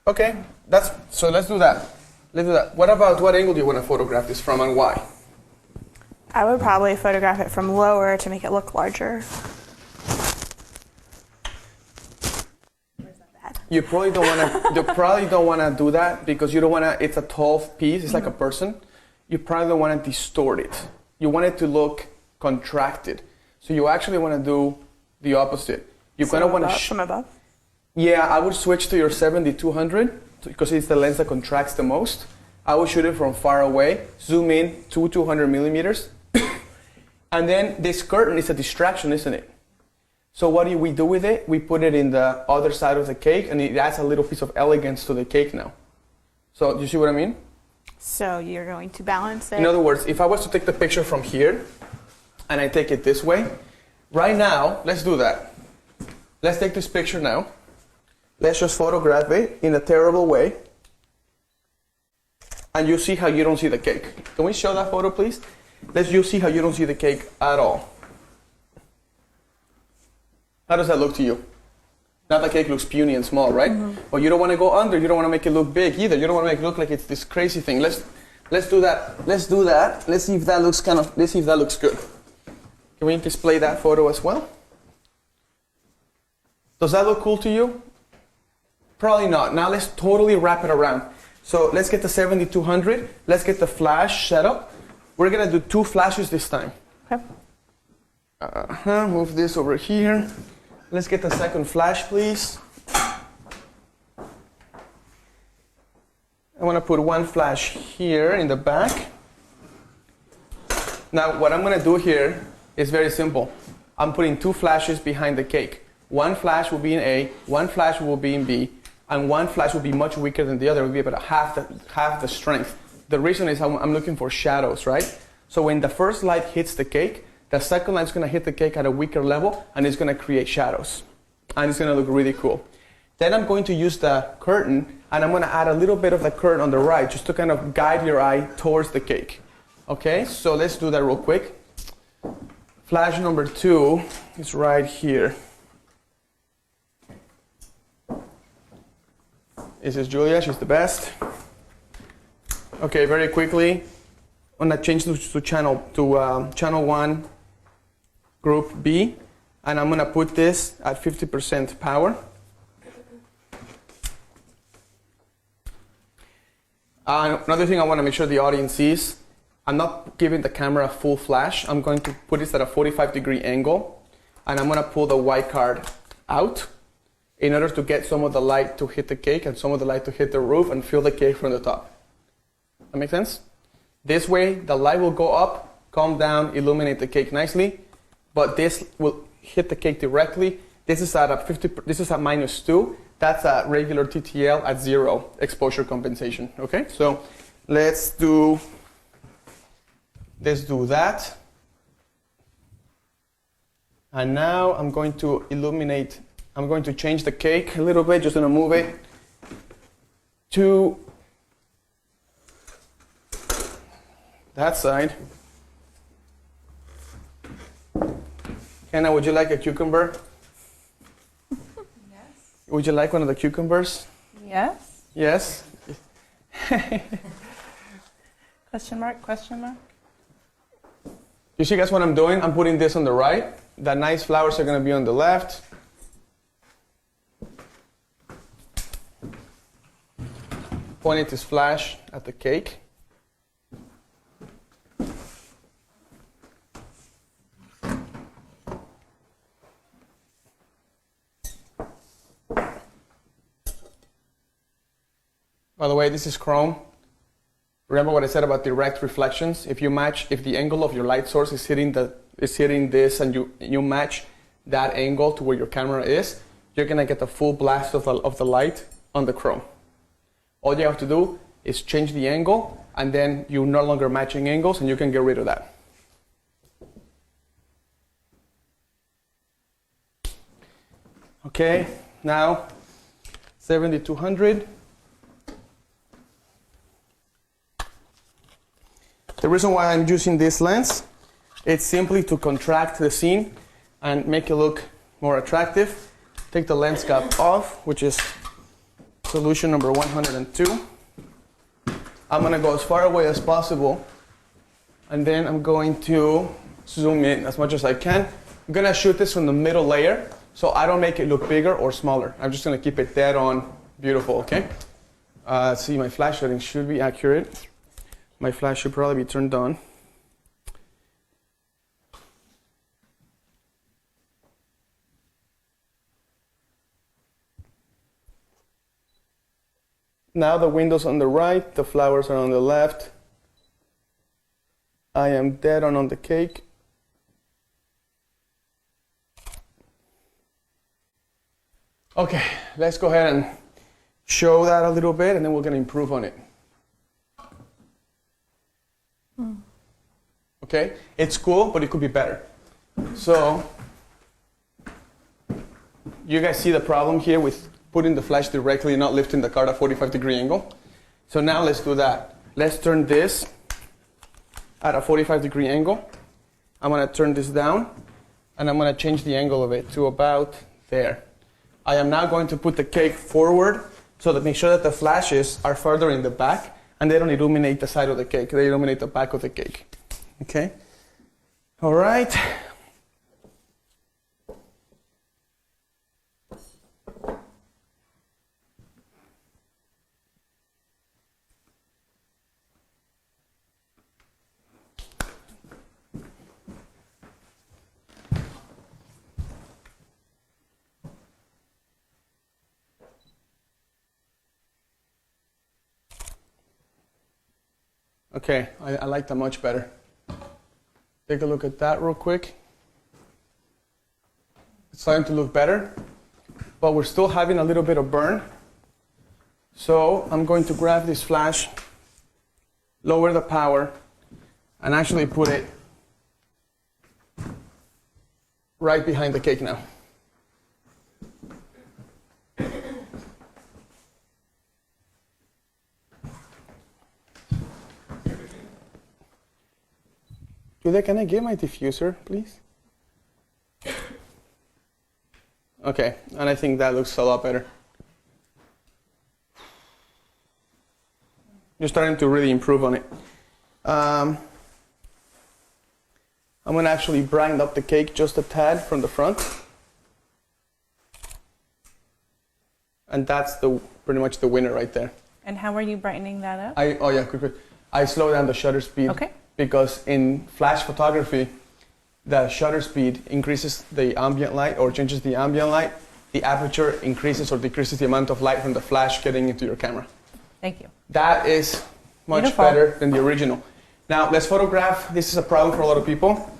Okay, so let's do that. Let's do that. What about what angle do you want to photograph this from and why? I would probably photograph it from lower to make it look larger. Where's that bad? You probably don't want to do that because you don't want to. It's a tall piece. It's like a person. You probably don't want to distort it. You want it to look contracted. So you actually want to do the opposite. You kind of want to from above. Yeah, I would switch to your 70-200 because it's the lens that contracts the most. I would shoot it from far away, zoom in to 200 millimeters, and then this curtain is a distraction, isn't it? So what do we do with it? We put it in the other side of the cake, and it adds a little piece of elegance to the cake now. So do you see what I mean? So you're going to balance it. In other words, if I was to take the picture from here, and I take it this way, right now, let's do that. Let's take this picture now. Let's just photograph it in a terrible way. And you see how you don't see the cake. Can we show that photo, please? You see how you don't see the cake at all. How does that look to you? Now the cake looks puny and small, right? Mm-hmm. But you don't want to go under. You don't want to make it look big either. You don't want to make it look like it's this crazy thing. Let's do that. Let's do that. Let's see if that looks good. Can we display that photo as well? Does that look cool to you? Probably not. Now let's totally wrap it around. So let's get the 70-200. Let's get the flash set up. We're going to do 2 flashes this time. Okay. Move this over here. Let's get the second flash, please. I want to put 1 flash here in the back. Now what I'm going to do here is very simple. I'm putting 2 flashes behind the cake. 1 flash will be in A, 1 flash will be in B, and 1 flash will be much weaker than the other. It will be about half the strength. The reason is I'm looking for shadows, right? So when the first light hits the cake, the second light is going to hit the cake at a weaker level, and it's going to create shadows. And it's going to look really cool. Then I'm going to use the curtain, and I'm going to add a little bit of the curtain on the right, just to kind of guide your eye towards the cake. Okay, so let's do that real quick. Flash number 2 is right here. This is Julia, she's the best. Okay, very quickly, I'm gonna change to channel 1, group B, and I'm gonna put this at 50% power. Another thing I wanna make sure the audience sees, I'm not giving the camera a full flash. I'm going to put this at a 45-degree angle, and I'm gonna pull the white card out in order to get some of the light to hit the cake and some of the light to hit the roof and fill the cake from the top. That make sense? This way, the light will go up, come down, illuminate the cake nicely, but this will hit the cake directly. This is at -2. That's a regular TTL at 0 exposure compensation. Okay, so let's do that. And now I'm going to illuminate. I'm going to change the cake a little bit, just gonna move it to that side. Hannah, would you like a cucumber? Yes. Would you like one of the cucumbers? Yes. Yes? Question mark, question mark. You see guys what I'm doing? I'm putting this on the right. The nice flowers are gonna be on the left. Pointing this flash at the cake. By the way, this is chrome. Remember what I said about direct reflections? If the angle of your light source is hitting this, and you match that angle to where your camera is, you're gonna get the full blast of the light on the chrome. All you have to do is change the angle, and then you're no longer matching angles, and you can get rid of that. Okay, now 7200. The reason why I'm using this lens, it's simply to contract the scene and make it look more attractive. Take the lens cap off, which is solution number 102. I'm going to go as far away as possible, and then I'm going to zoom in as much as I can. I'm going to shoot this from the middle layer, so I don't make it look bigger or smaller. I'm just going to keep it dead on beautiful, okay? Let's see, my flash settings should be accurate. My flash should probably be turned on. Now the window's on the right, the flowers are on the left. I am dead on the cake. Okay, let's go ahead and show that a little bit, and then we're going to improve on it. Okay, it's cool, but it could be better. So, you guys see the problem here with putting the flash directly and not lifting the card at a 45-degree angle. So now let's do that. Let's turn this at a 45-degree angle. I'm going to turn this down, and I'm going to change the angle of it to about there. I am now going to put the cake forward so that make sure that the flashes are further in the back, and they don't illuminate the side of the cake. They illuminate the back of the cake. Okay? All right. Okay, I like that much better. Take a look at that real quick. It's starting to look better, but we're still having a little bit of burn. So I'm going to grab this flash, lower the power, and actually put it right behind the cake now. Can I get my diffuser, please? Okay, and I think that looks a lot better. You're starting to really improve on it. I'm going to actually brighten up the cake just a tad from the front. And that's pretty much the winner right there. And how are you brightening that up? Quick. I slow down the shutter speed. Okay. Because in flash photography, the shutter speed increases the ambient light or changes the ambient light. The aperture increases or decreases the amount of light from the flash getting into your camera. Thank you. That is much Beautiful. better than the original. Now let's photograph. This is a problem for a lot of people.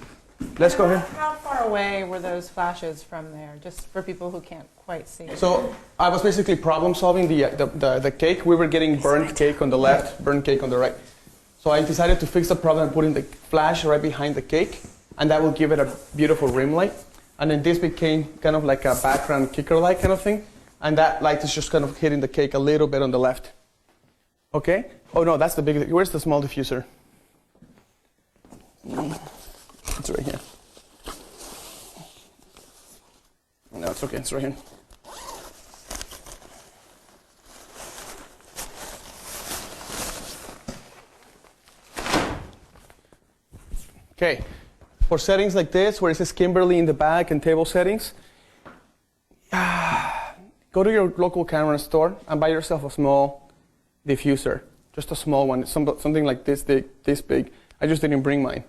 Let's go ahead. How far away were those flashes from there, just for people who can't quite see? So I was basically problem solving the cake. We were getting burnt cake on the left, burnt cake on the right. So I decided to fix the problem and putting the flash right behind the cake, and that will give it a beautiful rim light. And then this became kind of like a background kicker light kind of thing, and that light is just kind of hitting the cake a little bit on the left. Okay? Oh no, that's the big. Where's the small diffuser? It's right here. No, it's okay. It's right here. Okay, for settings like this, where it says Kimberly in the back and table settings, go to your local camera store and buy yourself a small diffuser, just a small one, something like this big. I just didn't bring mine,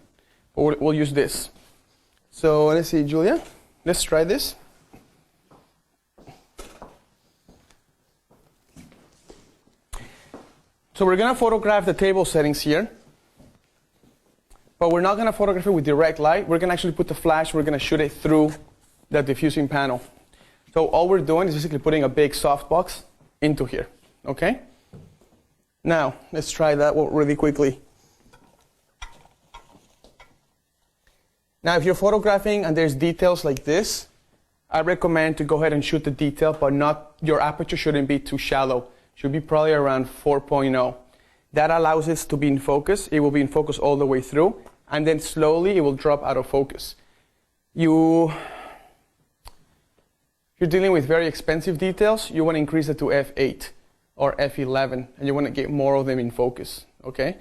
but we'll use this. So let's see, Julia, let's try this. So we're gonna photograph the table settings here. But we're not going to photograph it with direct light. We're going to actually put the flash, we're going to shoot it through the diffusing panel. So all we're doing is basically putting a big softbox into here, okay? Now, let's try that really quickly. Now, if you're photographing and there's details like this, I recommend to go ahead and shoot the detail, but your aperture shouldn't be too shallow. It should be probably around 4.0. That allows it to be in focus. It will be in focus all the way through, and then slowly it will drop out of focus. You're dealing with very expensive details, you want to increase it to f8 or f11, and you want to get more of them in focus, okay?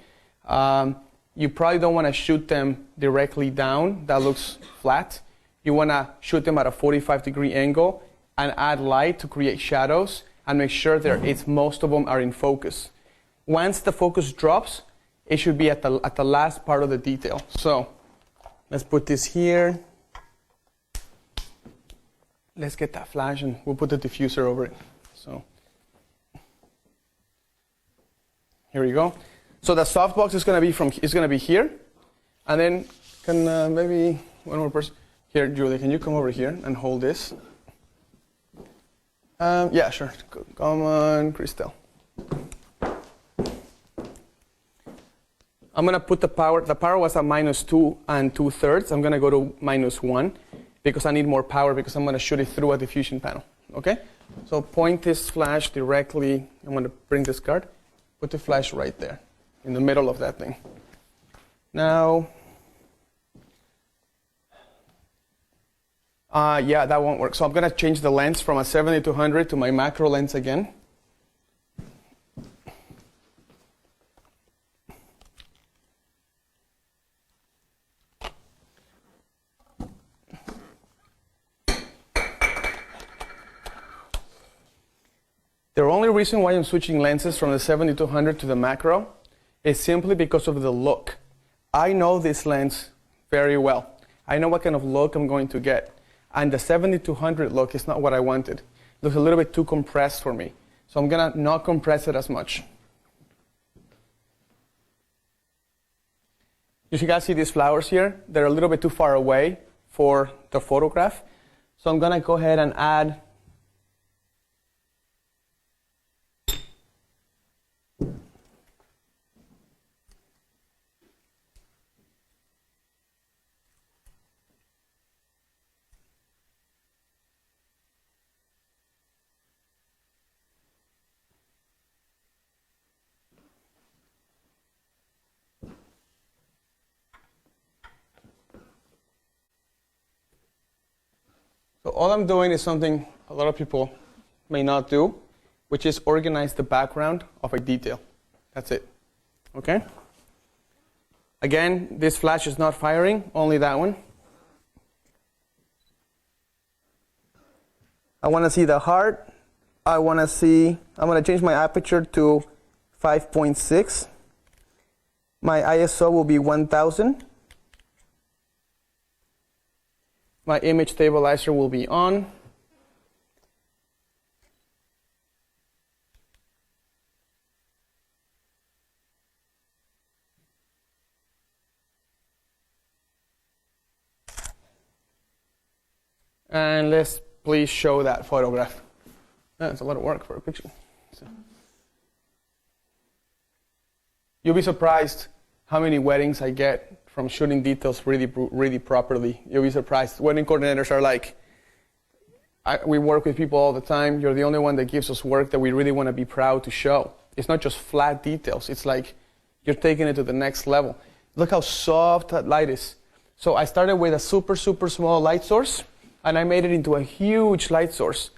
You probably don't want to shoot them directly down. That looks flat. You want to shoot them at a 45-degree angle and add light to create shadows and make sure that most of them are in focus. Once the focus drops, it should be at the last part of the detail. So let's put this here. Let's get that flash and we'll put the diffuser over it. So here we go. So the softbox is going to be here, and then can maybe one more person here, Julie, can you come over here and hold this? Yeah, sure. Come on, Christelle. I'm going to put the power. The power was at -2 2/3. I'm going to go to -1 because I need more power because I'm going to shoot it through a diffusion panel. Okay? So point this flash directly. I'm going to bring this card. Put the flash right there in the middle of that thing. Now, yeah, that won't work. So I'm going to change the lens from a 70-200 to my macro lens again. The only reason why I'm switching lenses from the 70-200 to the macro is simply because of the look. I know this lens very well. I know what kind of look I'm going to get. And the 70-200 look is not what I wanted. It looks a little bit too compressed for me. So I'm going to not compress it as much. You guys see these flowers here? They're a little bit too far away for the photograph. So I'm going to go ahead and add So all I'm doing is something a lot of people may not do, which is organize the background of a detail. That's it. Okay? Again, this flash is not firing, only that one. I want to see the heart. I'm going to change my aperture to 5.6. My ISO will be 1000. My image stabilizer will be on. And let's please show that photograph. That's a lot of work for a picture. So. You'll be surprised how many weddings I get from shooting details really properly. You'll be surprised. Wedding coordinators are like, we work with people all the time. You're the only one that gives us work that we really want to be proud to show. It's not just flat details. It's like you're taking it to the next level. Look how soft that light is. So I started with a super, super small light source, and I made it into a huge light source.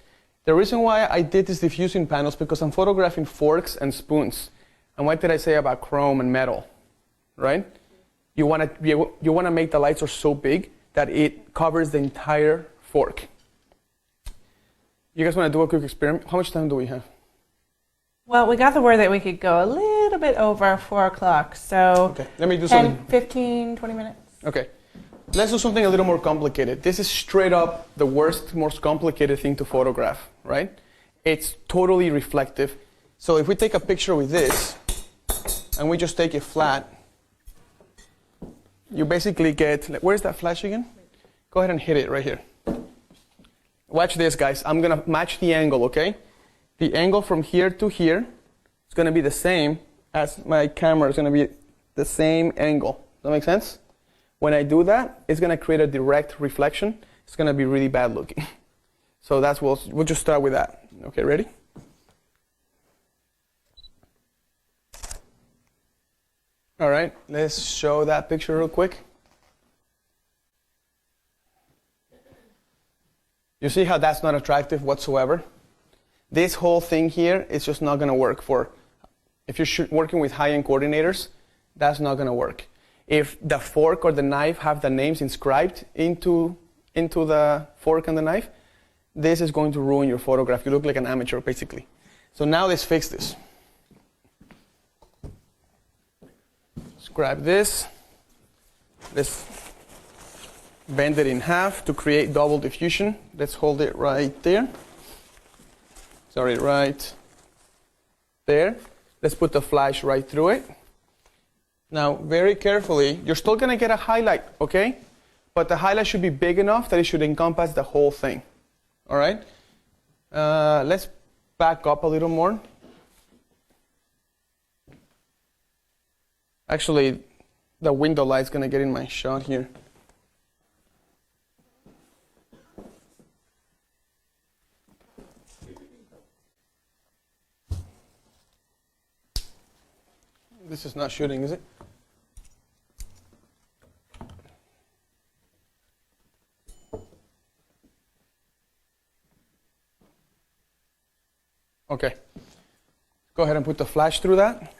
The reason why I did these diffusing panels because I'm photographing forks and spoons. And what did I say about chrome and metal, right? You want to make the light source so big that it covers the entire fork. You guys want to do a quick experiment? How much time do we have? Well, we got the word that we could go a little bit over 4 o'clock, so okay. Let me do 10, something. 15, 20 minutes. Okay. Let's do something a little more complicated. This is straight up the most complicated thing to photograph, right? It's totally reflective. So if we take a picture with this, and we just take it flat, you basically get, where's that flash again? Go ahead and hit it right here. Watch this, guys. I'm going to match the angle, okay? the angle from here to here is going to be the same as my camera. It's going to be the same angle. Does that make sense? When I do that, it's going to create a direct reflection. It's going to be really bad looking. So that's we'll just start with that. Okay, ready? All right, let's show that picture real quick. You see how that's not attractive whatsoever? This whole thing here is just not going to work for, if you're working with high-end coordinators, that's not going to work. If the fork or the knife have the names inscribed into the fork and the knife, this is going to ruin your photograph. You look like an amateur, basically. So now let's fix this. Let's grab this. Let's bend it in half to create double diffusion. Let's hold it right there. Sorry, right there. Let's put the flash right through it. Now, very carefully, you're still going to get a highlight, okay? But the highlight should be big enough that it should encompass the whole thing. All right? Let's back up a little more. Actually, the window light's going to get in my shot here. This is not shooting, is it? Okay. Go ahead and put the flash through that.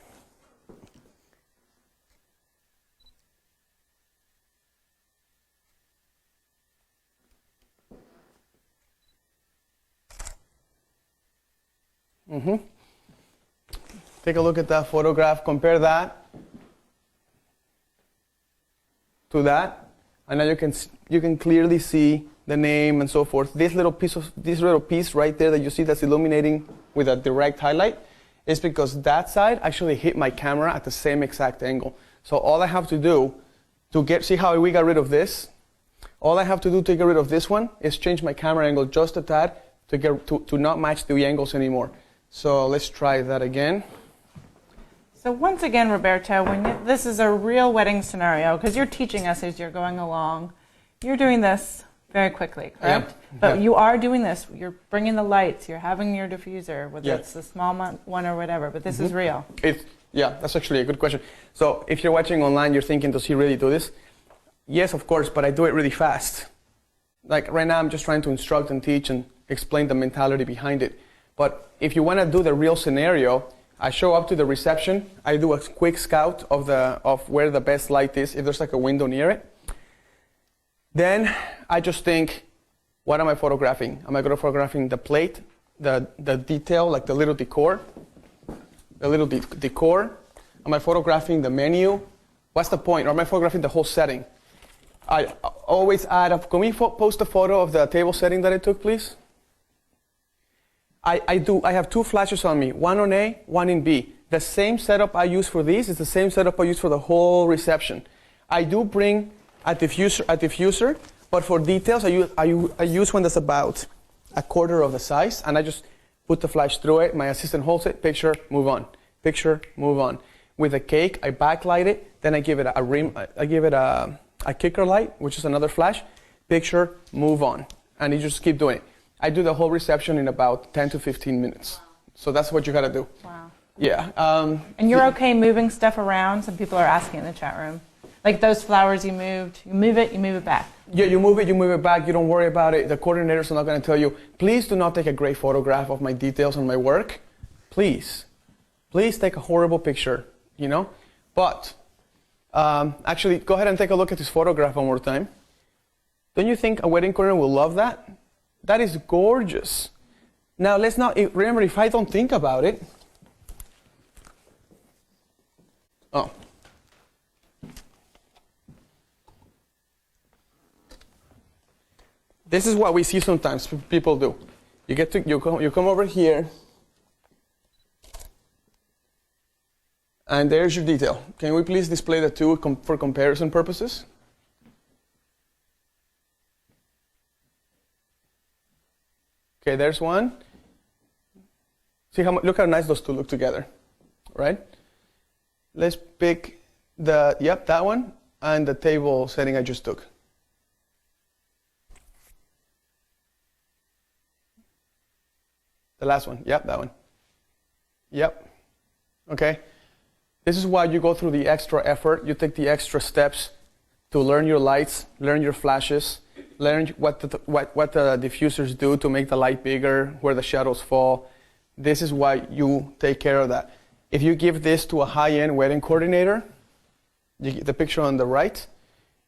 Take a look at that photograph, compare that to that, and now you can clearly see the name and so forth. This little piece right there that you see that's illuminating with a direct highlight is because that side actually hit my camera at the same exact angle. So all I have to do to see how we got rid of this, all I have to do to get rid of this one is change my camera angle just a tad to not match the angles anymore. So let's try that again. So once again, Roberto, this is a real wedding scenario, because you're teaching us as you're going along. You're doing this very quickly, correct? Yep. But Yep. you are doing this. You're bringing the lights. You're having your diffuser, whether Yes. it's the small one or whatever. But this is real. Yeah, that's actually a good question. So if you're watching online, you're thinking, does he really do this? Yes, of course, but I do it really fast. Like right now, I'm just trying to instruct and teach and explain the mentality behind it. But if you want to do the real scenario, I show up to the reception. I do a quick scout of where the best light is, if there's like a window near it. Then I just think, what am I photographing? Am I photographing the plate, the detail, like the little decor? The little decor? Am I photographing the menu? What's the point? Or am I photographing the whole setting? I always add up. Can we post a photo of the table setting that I took, please? I have two flashes on me, one on A, one in B. The same setup I use for these is the same setup I use for the whole reception. I do bring a diffuser, but for details I use one that's about a quarter of the size, and I just put the flash through it. My assistant holds it, picture, move on. Picture, move on. With a cake, I backlight it, then I give it a kicker light, which is another flash, picture, move on. And you just keep doing it. I do the whole reception in about 10 to 15 minutes. So that's what you got to do. Wow. Yeah. And you're okay moving stuff around? Some people are asking in the chat room. Like those flowers you moved, you move it back. Yeah, you move it back. You don't worry about it. The coordinators are not going to tell you, please do not take a great photograph of my details and my work. Please. Please take a horrible picture, you know? But actually, go ahead and take a look at this photograph one more time. Don't you think a wedding coordinator will love that? That is gorgeous. Now, let's not remember, if I don't think about it. Oh. This is what we see sometimes people do. You come over here, and there's your detail. Can we please display the two for comparison purposes? Okay, there's one. See look how nice those two look together, right? Let's pick that one and the table setting I just took. The last one, that one. Yep, okay. This is why you go through the extra effort. You take the extra steps to learn your lights, learn your flashes, learn what the diffusers do to make the light bigger, where the shadows fall. This is why you take care of that. If you give this to a high-end wedding coordinator, the picture on the right,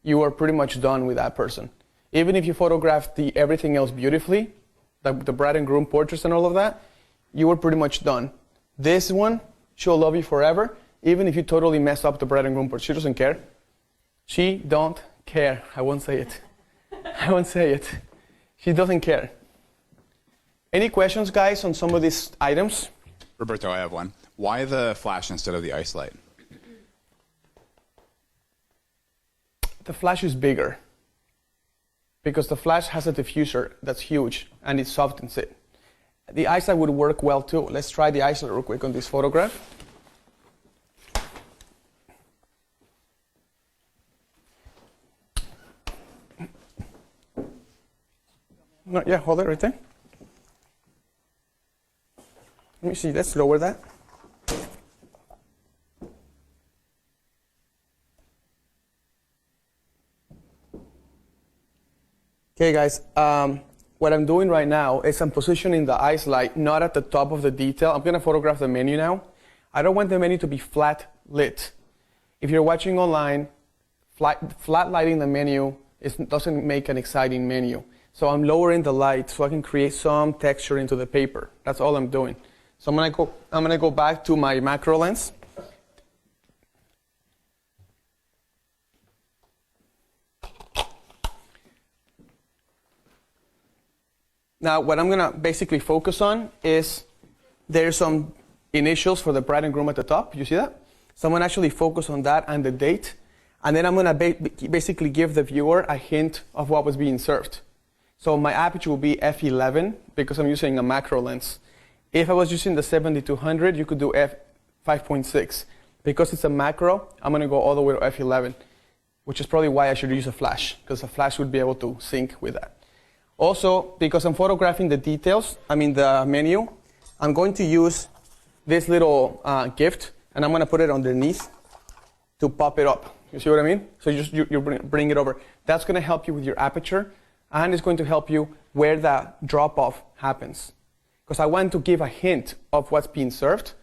you are pretty much done with that person. Even if you photograph everything else beautifully, the bride and groom portraits and all of that, you are pretty much done. This one, she'll love you forever, even if you totally mess up the bride and groom portrait. She doesn't care. She don't care. I won't say it. I won't say it. She doesn't care. Any questions, guys, on some of these items? Roberto, I have one. Why the flash instead of the ice light? The flash is bigger because the flash has a diffuser that's huge and it softens it. The ice light would work well too. Let's try the ice light real quick on this photograph. No, yeah, hold it right there. Let me see, let's lower that. Okay, guys, what I'm doing right now is I'm positioning the ice light not at the top of the detail. I'm going to photograph the menu now. I don't want the menu to be flat lit. If you're watching online, flat lighting the menu doesn't make an exciting menu. So I'm lowering the light so I can create some texture into the paper. That's all I'm doing. So I'm gonna go back to my macro lens. Now what I'm gonna basically focus on is there's some initials for the bride and groom at the top. You see that? So I'm gonna actually focus on that and the date. And then I'm gonna basically give the viewer a hint of what was being served. So my aperture will be f11 because I'm using a macro lens. If I was using the 7200, you could do f5.6. Because it's a macro, I'm going to go all the way to f11, which is probably why I should use a flash, because a flash would be able to sync with that. Also, because I'm photographing the details, the menu, I'm going to use this little gift, and I'm going to put it underneath to pop it up. You see what I mean? So you bring it over. That's going to help you with your aperture, and it's going to help you where the drop-off happens. Because I want to give a hint of what's being served,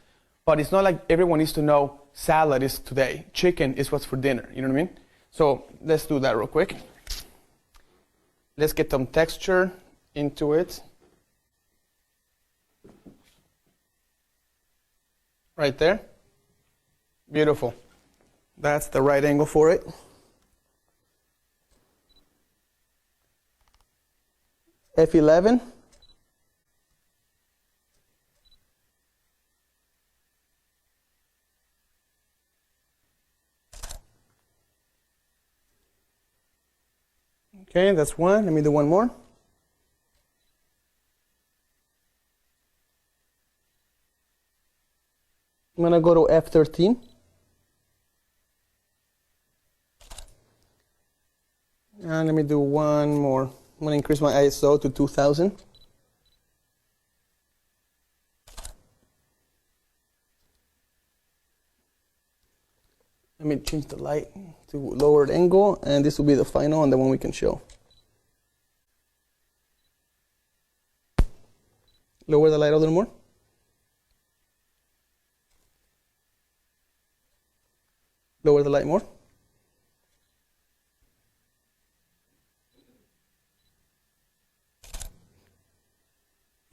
but it's not like everyone needs to know salad is today, chicken is what's for dinner, you know what I mean? So let's do that real quick. Let's get some texture into it. Right there. Beautiful. That's the right angle for it. F11. Okay, that's one. Let me do one more. I'm going to go to F13. And let me do one more. I'm going to increase my ISO to 2000. Let me change the light to lowered angle, and this will be the final and the one we can show. Lower the light a little more. Lower the light more.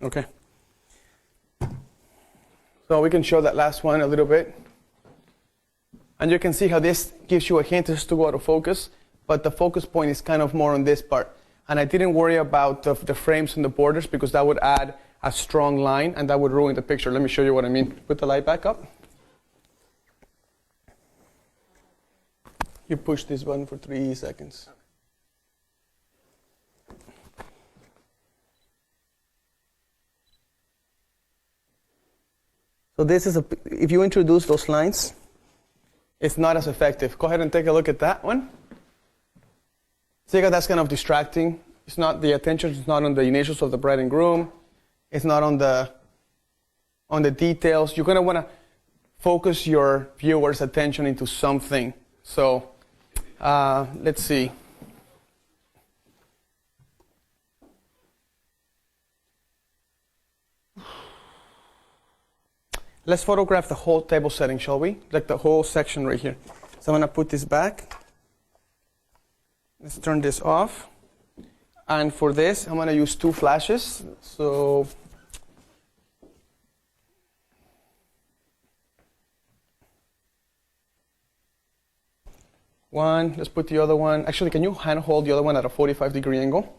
Okay. So we can show that last one a little bit. And you can see how this gives you a hint as to go out of focus, but the focus point is kind of more on this part. And I didn't worry about the frames and the borders because that would add a strong line and that would ruin the picture. Let me show you what I mean. Put the light back up. You push this button for 3 seconds. So this is if you introduce those lines, it's not as effective. Go ahead and take a look at that one. See how that's kind of distracting. It's not, the attention is not on the initials of the bride and groom. It's not on the details. You're going to want to focus your viewers' attention into something. So let's see. Let's photograph the whole table setting, shall we? Like the whole section right here. So I'm going to put this back. Let's turn this off. And for this, I'm going to use 2 flashes. So one, let's put the other one. Actually, can you hand hold the other one at a 45-degree angle?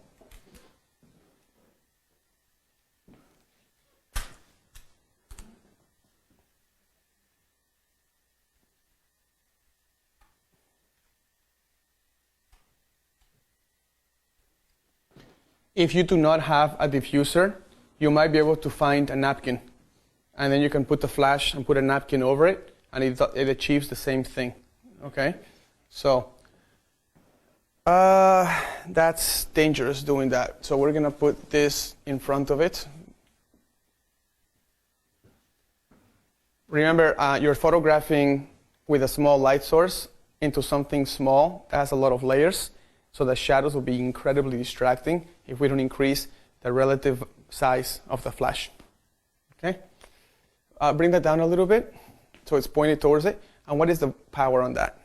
If you do not have a diffuser, you might be able to find a napkin. And then you can put the flash and put a napkin over it, and it achieves the same thing. Okay? So that's dangerous doing that. So we're going to put this in front of it. Remember, you're photographing with a small light source into something small that has a lot of layers. So the shadows will be incredibly distracting if we don't increase the relative size of the flash. Okay? Bring that down a little bit so it's pointed towards it. And what is the power on that?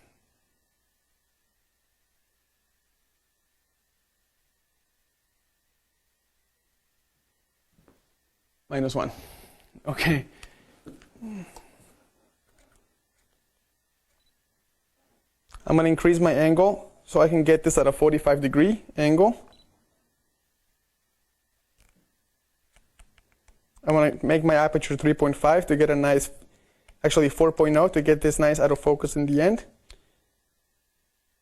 -1. Okay. I'm going to increase my angle so I can get this at a 45-degree angle. I want to make my aperture 3.5 to get a nice, actually 4.0 to get this nice out of focus in the end.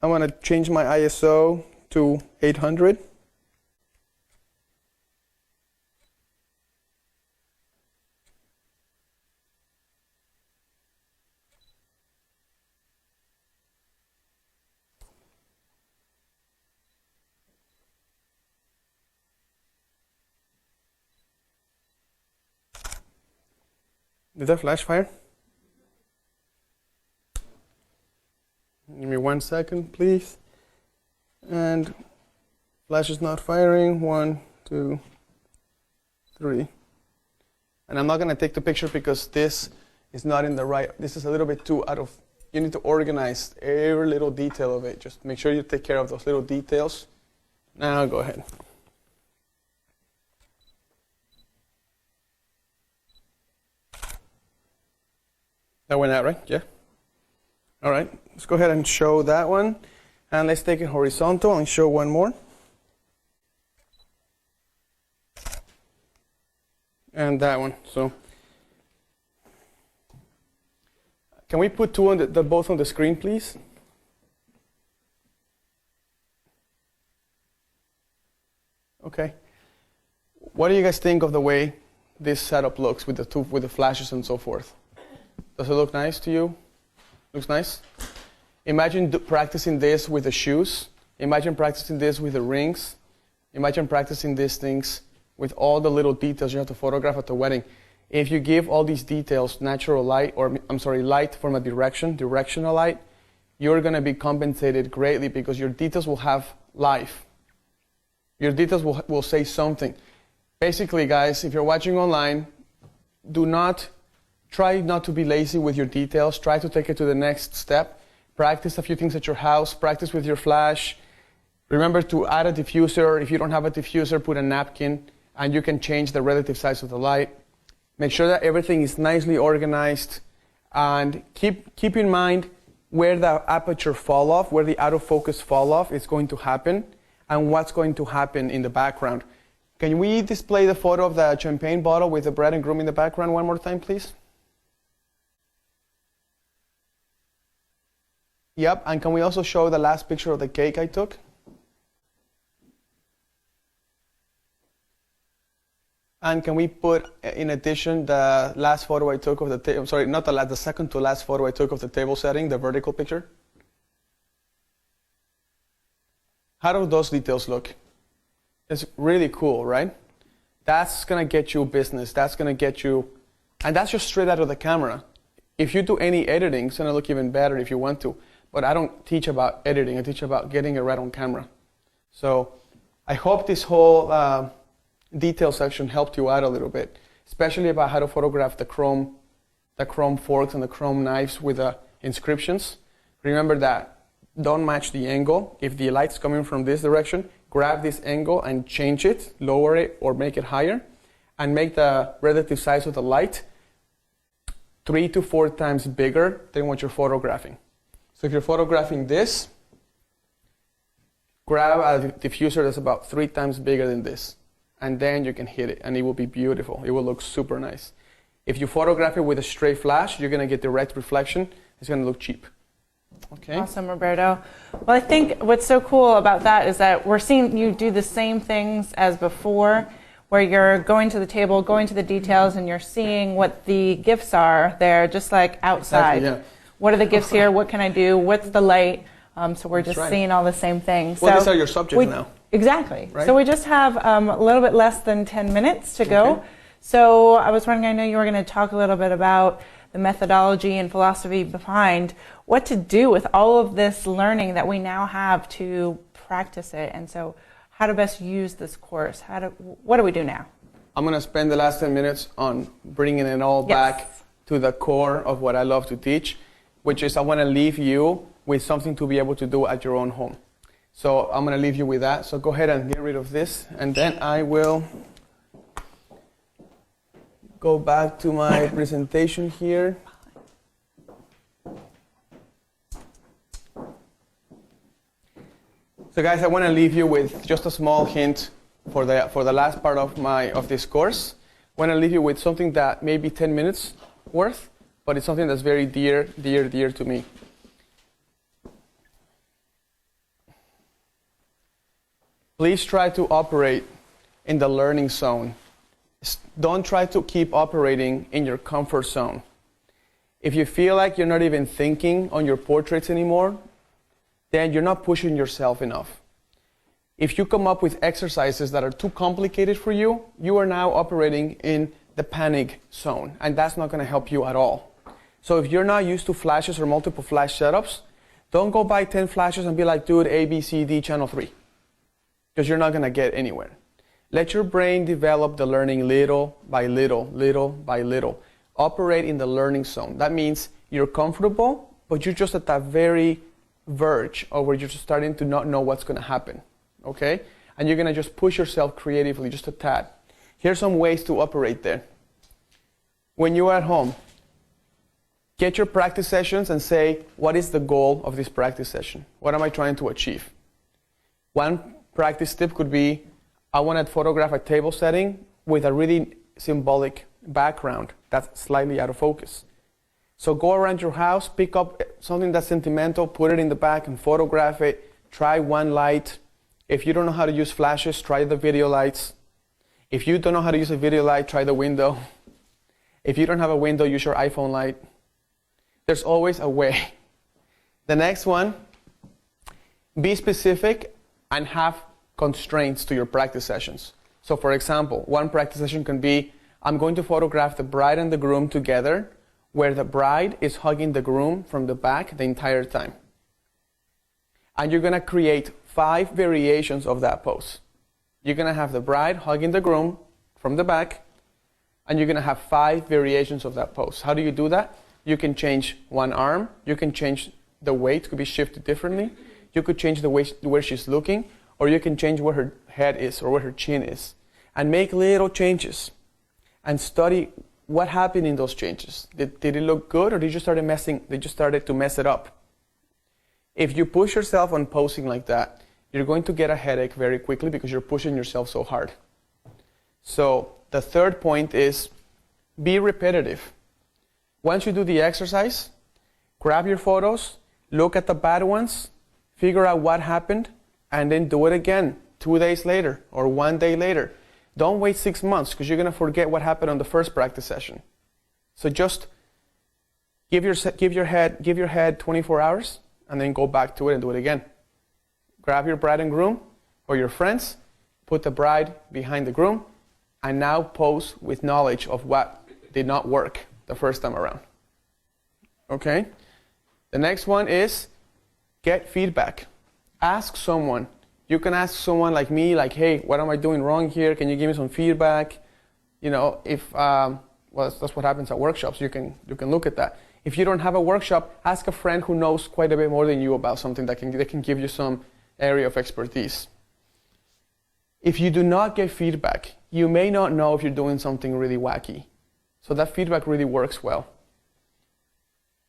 I want to change my ISO to 800. Did that flash fire? Give me 1 second, please. And flash is not firing. 1, 2, 3. And I'm not going to take the picture because this is not in the right. This is a little bit too out of. You need to organize every little detail of it. Just make sure you take care of those little details. Now go ahead. That went out, right? Yeah? All right. Let's go ahead and show that one. And let's take it horizontal and show one more. And that one. So, can we put two on both on the screen, please? Okay. What do you guys think of the way this setup looks with the flashes and so forth? Does it look nice to you? Looks nice? Imagine practicing this with the shoes. Imagine practicing this with the rings. Imagine practicing these things with all the little details you have to photograph at the wedding. If you give all these details natural light, or light from a directional light, you're going to be compensated greatly because your details will have life. Your details will say something. Basically, guys, if you're watching online, try not to be lazy with your details. Try to take it to the next step. Practice a few things at your house. Practice with your flash. Remember to add a diffuser. If you don't have a diffuser, put a napkin, and you can change the relative size of the light. Make sure that everything is nicely organized, and keep in mind where the aperture fall off, where the out of focus fall off is going to happen, and what's going to happen in the background. Can we display the photo of the champagne bottle with the bride and groom in the background one more time, please? Yep, and can we also show the last picture of the cake I took? And can we put, in addition, the last photo I took of the table, sorry, not the last, the second to last photo I took of the table setting, the vertical picture? How do those details look? It's really cool, right? That's gonna get you business, that's gonna get you, and that's just straight out of the camera. If you do any editing, it's gonna look even better if you want to, but I don't teach about editing, I teach about getting it right on camera. So I hope this whole detail section helped you out a little bit, especially about how to photograph the chrome forks and the chrome knives with the inscriptions. Remember that don't match the angle. If the light's coming from this direction, grab this angle and change it, lower it or make it higher, and make the relative size of the light 3 to 4 times bigger than what you're photographing. So if you're photographing this, grab a diffuser that's about 3 times bigger than this, and then you can hit it, and it will be beautiful. It will look super nice. If you photograph it with a straight flash, you're going to get direct reflection. It's going to look cheap. Okay. Awesome, Roberto. Well, I think what's so cool about that is that we're seeing you do the same things as before, where you're going to the table, going to the details, and you're seeing what the gifts are there, just like outside. Exactly, yeah. What are the gifts here? What can I do? What's the light? So we're just right. seeing all the same things. Well, so these are your subjects now. Exactly. Right? So we just have a little bit less than 10 minutes to go. Okay. So I was wondering, I know you were going to talk a little bit about the methodology and philosophy behind what to do with all of this learning that we now have to practice it. And so how to best use this course. What do we do now? I'm going to spend the last 10 minutes on bringing it all back to the core of what I love to teach, which is I want to leave you with something to be able to do at your own home. So I'm going to leave you with that. So go ahead and get rid of this, and then I will go back to my presentation here. So guys, I want to leave you with just a small hint for the last part of this course. I want to leave you with something that may be 10 minutes worth, but it's something that's very dear to me. Please try to operate in the learning zone. Don't try to keep operating in your comfort zone. If you feel like you're not even thinking on your portraits anymore, then you're not pushing yourself enough. If you come up with exercises that are too complicated for you, you are now operating in the panic zone, and that's not going to help you at all. So if you're not used to flashes or multiple flash setups, don't go buy 10 flashes and be like, dude, A, B, C, D, channel 3. Because you're not going to get anywhere. Let your brain develop the learning little by little. Operate in the learning zone. That means you're comfortable, but you're just at that very verge of where you're just starting to not know what's going to happen. Okay? And you're going to just push yourself creatively just a tad. Here's some ways to operate there. When you're at home, get your practice sessions and say, what is the goal of this practice session? What am I trying to achieve? One practice tip could be, I want to photograph a table setting with a really symbolic background that's slightly out of focus. So go around your house, pick up something that's sentimental, put it in the back and photograph it. Try one light. If you don't know how to use flashes, try the video lights. If you don't know how to use a video light, try the window. If you don't have a window, use your iPhone light. There's always a way. The next one, be specific and have constraints to your practice sessions. So for example, one practice session can be, I'm going to photograph the bride and the groom together, where the bride is hugging the groom from the back the entire time. And you're going to create 5 variations of that pose. You're going to have the bride hugging the groom from the back, and you're going to have 5 variations of that pose. How do you do that? You can change one arm. You can change the weight, could be shifted differently. You could change the way where she's looking, or you can change where her head is or where her chin is. And make little changes. And study what happened in those changes. Did it look good, or did you started to mess it up? If you push yourself on posing like that, you're going to get a headache very quickly because you're pushing yourself so hard. So the third point is be repetitive. Once you do the exercise, grab your photos, look at the bad ones, figure out what happened, and then do it again 2 days later or 1 day later. Don't wait 6 months because you're going to forget what happened on the first practice session. So just give your head 24 hours and then go back to it and do it again. Grab your bride and groom or your friends, put the bride behind the groom, and now pose with knowledge of what did not work the first time around. Okay? The next one is get feedback. Ask someone. You can ask someone like me, like, hey, what am I doing wrong here? Can you give me some feedback? You know, if well, that's what happens at workshops. You can look at that. If you don't have a workshop, ask a friend who knows quite a bit more than you about something that can give you some area of expertise. If you do not get feedback, you may not know if you're doing something really wacky. So that feedback really works well.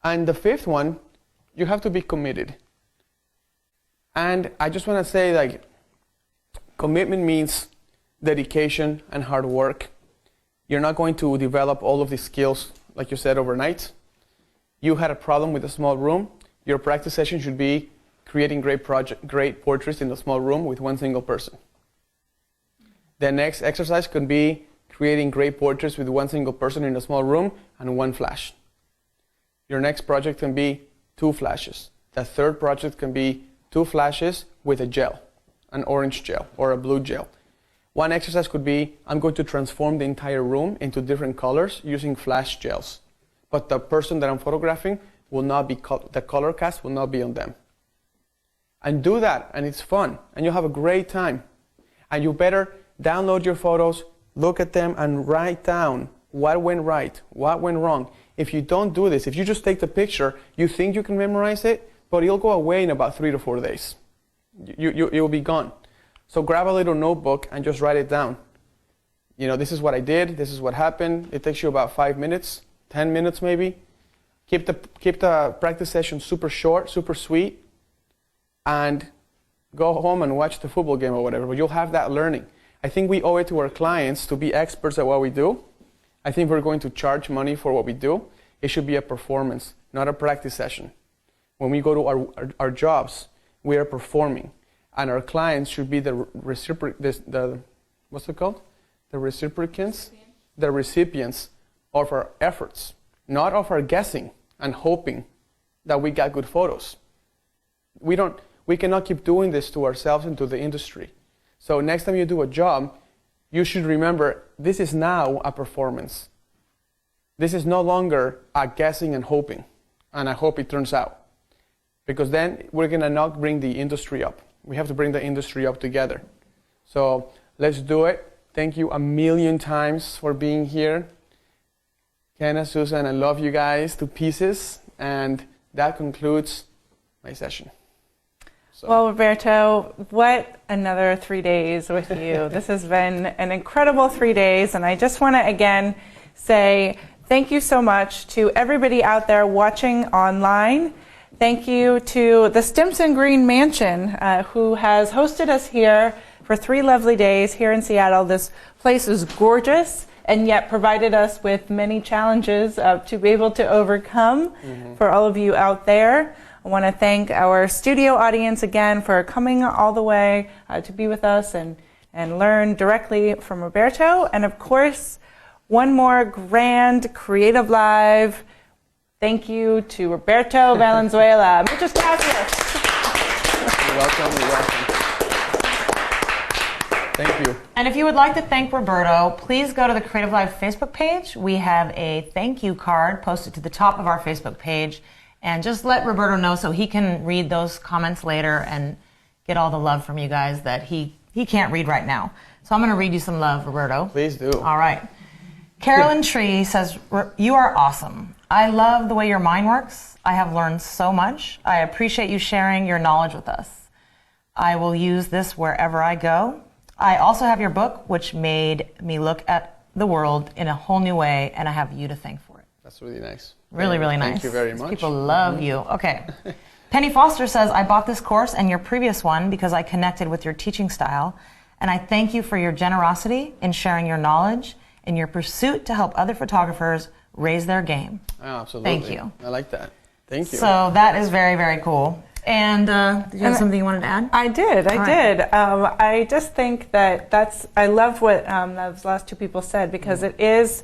And the fifth one, you have to be committed. And I just want to say, like, commitment means dedication and hard work. You're not going to develop all of these skills, like you said, overnight. You had a problem with a small room. Your practice session should be creating great portraits in a small room with one single person. The next exercise could be creating great portraits with one single person in a small room and one flash. Your next project can be 2 flashes. The third project can be 2 flashes with a gel, an orange gel or a blue gel. One exercise could be, I'm going to transform the entire room into different colors using flash gels. But the person that I'm photographing will not be, the color cast will not be on them. And do that, and it's fun, and you'll have a great time. And you better download your photos, look at them, and write down what went right, what went wrong. If you don't do this, if you just take the picture, you think you can memorize it, but it'll go away in about 3 to 4 days. You'll be gone. So grab a little notebook and just write it down. You know, this is what I did, this is what happened. It takes you about 5 minutes, 10 minutes maybe. Keep the practice session super short, super sweet, and go home and watch the football game or whatever, but you'll have that learning. I think we owe it to our clients to be experts at what we do. I think we're going to charge money for what we do. It should be a performance, not a practice session. When we go to our jobs, we are performing, and our clients should be the what's it called? The recipients? The recipients of our efforts, not of our guessing and hoping that we got good photos. We cannot keep doing this to ourselves and to the industry. So next time you do a job, you should remember this is now a performance. This is no longer a guessing and hoping, and I hope it turns out. Because then we're going to not bring the industry up. We have to bring the industry up together. So let's do it. Thank you a million times for being here. Kenna, Susan, I love you guys to pieces. And that concludes my session. So. Well, Roberto, what another 3 days with you. This has been an incredible 3 days. And I just want to again say thank you so much to everybody out there watching online. Thank you to the Stimson Green Mansion, who has hosted us here for 3 lovely days here in Seattle. This place is gorgeous and yet provided us with many challenges to be able to overcome for all of you out there. I want to thank our studio audience again for coming all the way to be with us and learn directly from Roberto. And of course, one more grand CreativeLive thank you to Roberto Valenzuela. Muchas gracias. You're welcome. You're welcome. Thank you. And if you would like to thank Roberto, please go to the CreativeLive Facebook page. We have a thank you card posted to the top of our Facebook page. And just let Roberto know so he can read those comments later and get all the love from you guys that he can't read right now. So I'm going to read you some love, Roberto. Please do. All right. Carolyn Tree says, you are awesome. I love the way your mind works. I have learned so much. I appreciate you sharing your knowledge with us. I will use this wherever I go. I also have your book, which made me look at the world in a whole new way, and I have you to thank for it. That's really nice. Really, really nice. Thank you very much. People love you. Okay. Penny Foster says, I bought this course and your previous one because I connected with your teaching style, and I thank you for your generosity in sharing your knowledge and your pursuit to help other photographers raise their game. Oh, absolutely. Thank you. I like that. Thank you. So that is very, very cool. And did you have something you wanted to add? I did. I just think that I love what those last two people said, because it is,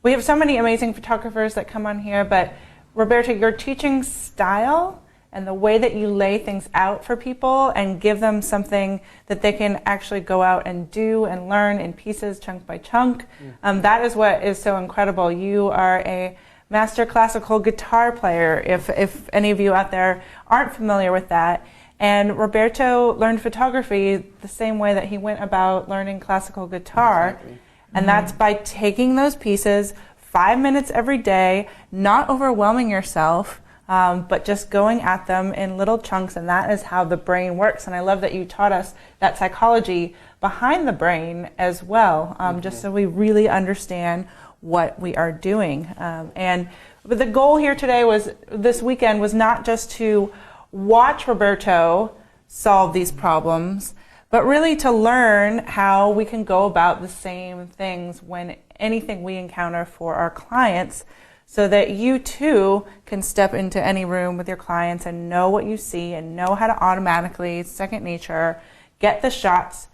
we have so many amazing photographers that come on here, but Roberto, your teaching style and the way that you lay things out for people and give them something that they can actually go out and do and learn in pieces, chunk by chunk, that is what is so incredible. You are a master classical guitar player, if any of you out there aren't familiar with that. And Roberto learned photography the same way that he went about learning classical guitar. Exactly. And that's by taking those pieces, 5 minutes every day, not overwhelming yourself, but just going at them in little chunks, and that is how the brain works. And I love that you taught us that psychology behind the brain as well, just so we really understand what we are doing. But the goal here today was, this weekend, was not just to watch Roberto solve these problems, but really to learn how we can go about the same things when anything we encounter for our clients, so that you too can step into any room with your clients and know what you see and know how to automatically, second nature, get the shots,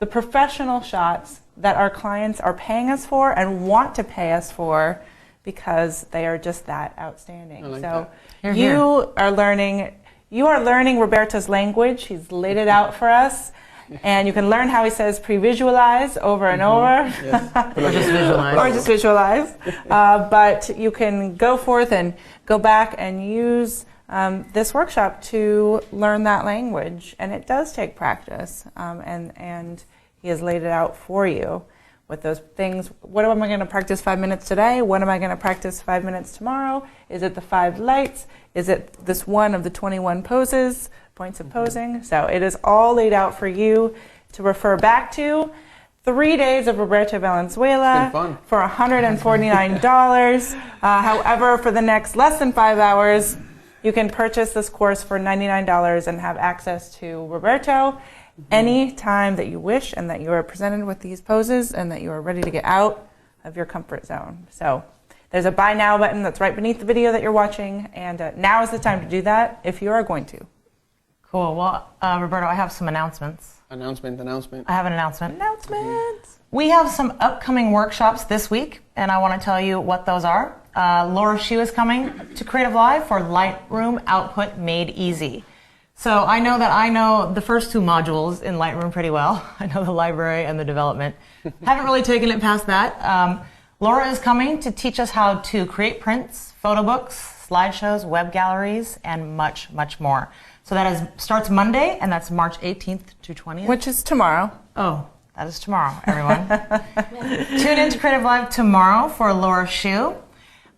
the professional shots that our clients are paying us for and want to pay us for, because they are just that outstanding. like So that. you are learning Roberto's language. He's laid it out for us. And you can learn how he says pre-visualize over and over. Yes. Or just visualize. Or just visualize. But you can go forth and go back and use this workshop to learn that language. And it does take practice. And he has laid it out for you with those things. What am I going to practice 5 minutes today? What am I going to practice 5 minutes tomorrow? Is it the 5 lights? Is it this one of the 21 poses, points of posing? So it is all laid out for you to refer back to. 3 days of Roberto Valenzuela It's been fun. for $149. However, for the next less than 5 hours, you can purchase this course for $99 and have access to Roberto any time that you wish, and that you are presented with these poses and that you are ready to get out of your comfort zone. So there's a buy now button that's right beneath the video that you're watching, and now is the time to do that if you are going to. Cool. Well, Roberto, I have some announcements. Announcement. I have an announcement. Announcements. We have some upcoming workshops this week, and I want to tell you what those are. Laura Hsu is coming to CreativeLive for Lightroom Output Made Easy. So I know the first 2 modules in Lightroom pretty well. I know the library and the development. Haven't really taken it past that. Laura is coming to teach us how to create prints, photo books, slideshows, web galleries, and much, much more. So that starts Monday, and that's March 18th to 20th. Which is tomorrow. Oh, that is tomorrow, everyone. Tune in to CreativeLive tomorrow for Laura Hsu.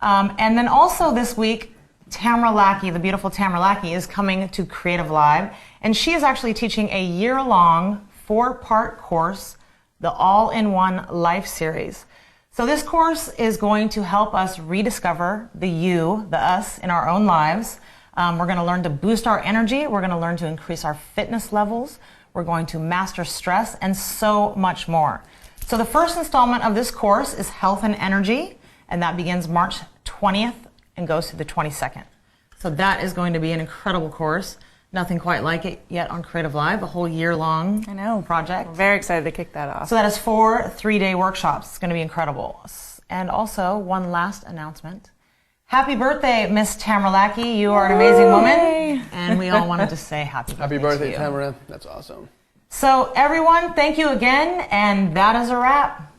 And then also this week, Tamara Lackey, the beautiful Tamara Lackey, is coming to CreativeLive, and she is actually teaching a year-long 4-part course, the All-in-One Life Series. So this course is going to help us rediscover the you, the us, in our own lives. We're going to learn to boost our energy. We're going to learn to increase our fitness levels. We're going to master stress, and so much more. So the first installment of this course is Health and Energy, and that begins March 20th and goes to the 22nd. So that is going to be an incredible course. Nothing quite like it yet on CreativeLive, a whole year-long project. We're very excited to kick that off. So that is 4 3-day workshops. It's going to be incredible. And also, one last announcement. Happy birthday, Miss Tamara Lackey. You are an amazing woman. And we all wanted to say happy birthday Happy birthday, to you. Tamara. That's awesome. So everyone, thank you again. And that is a wrap.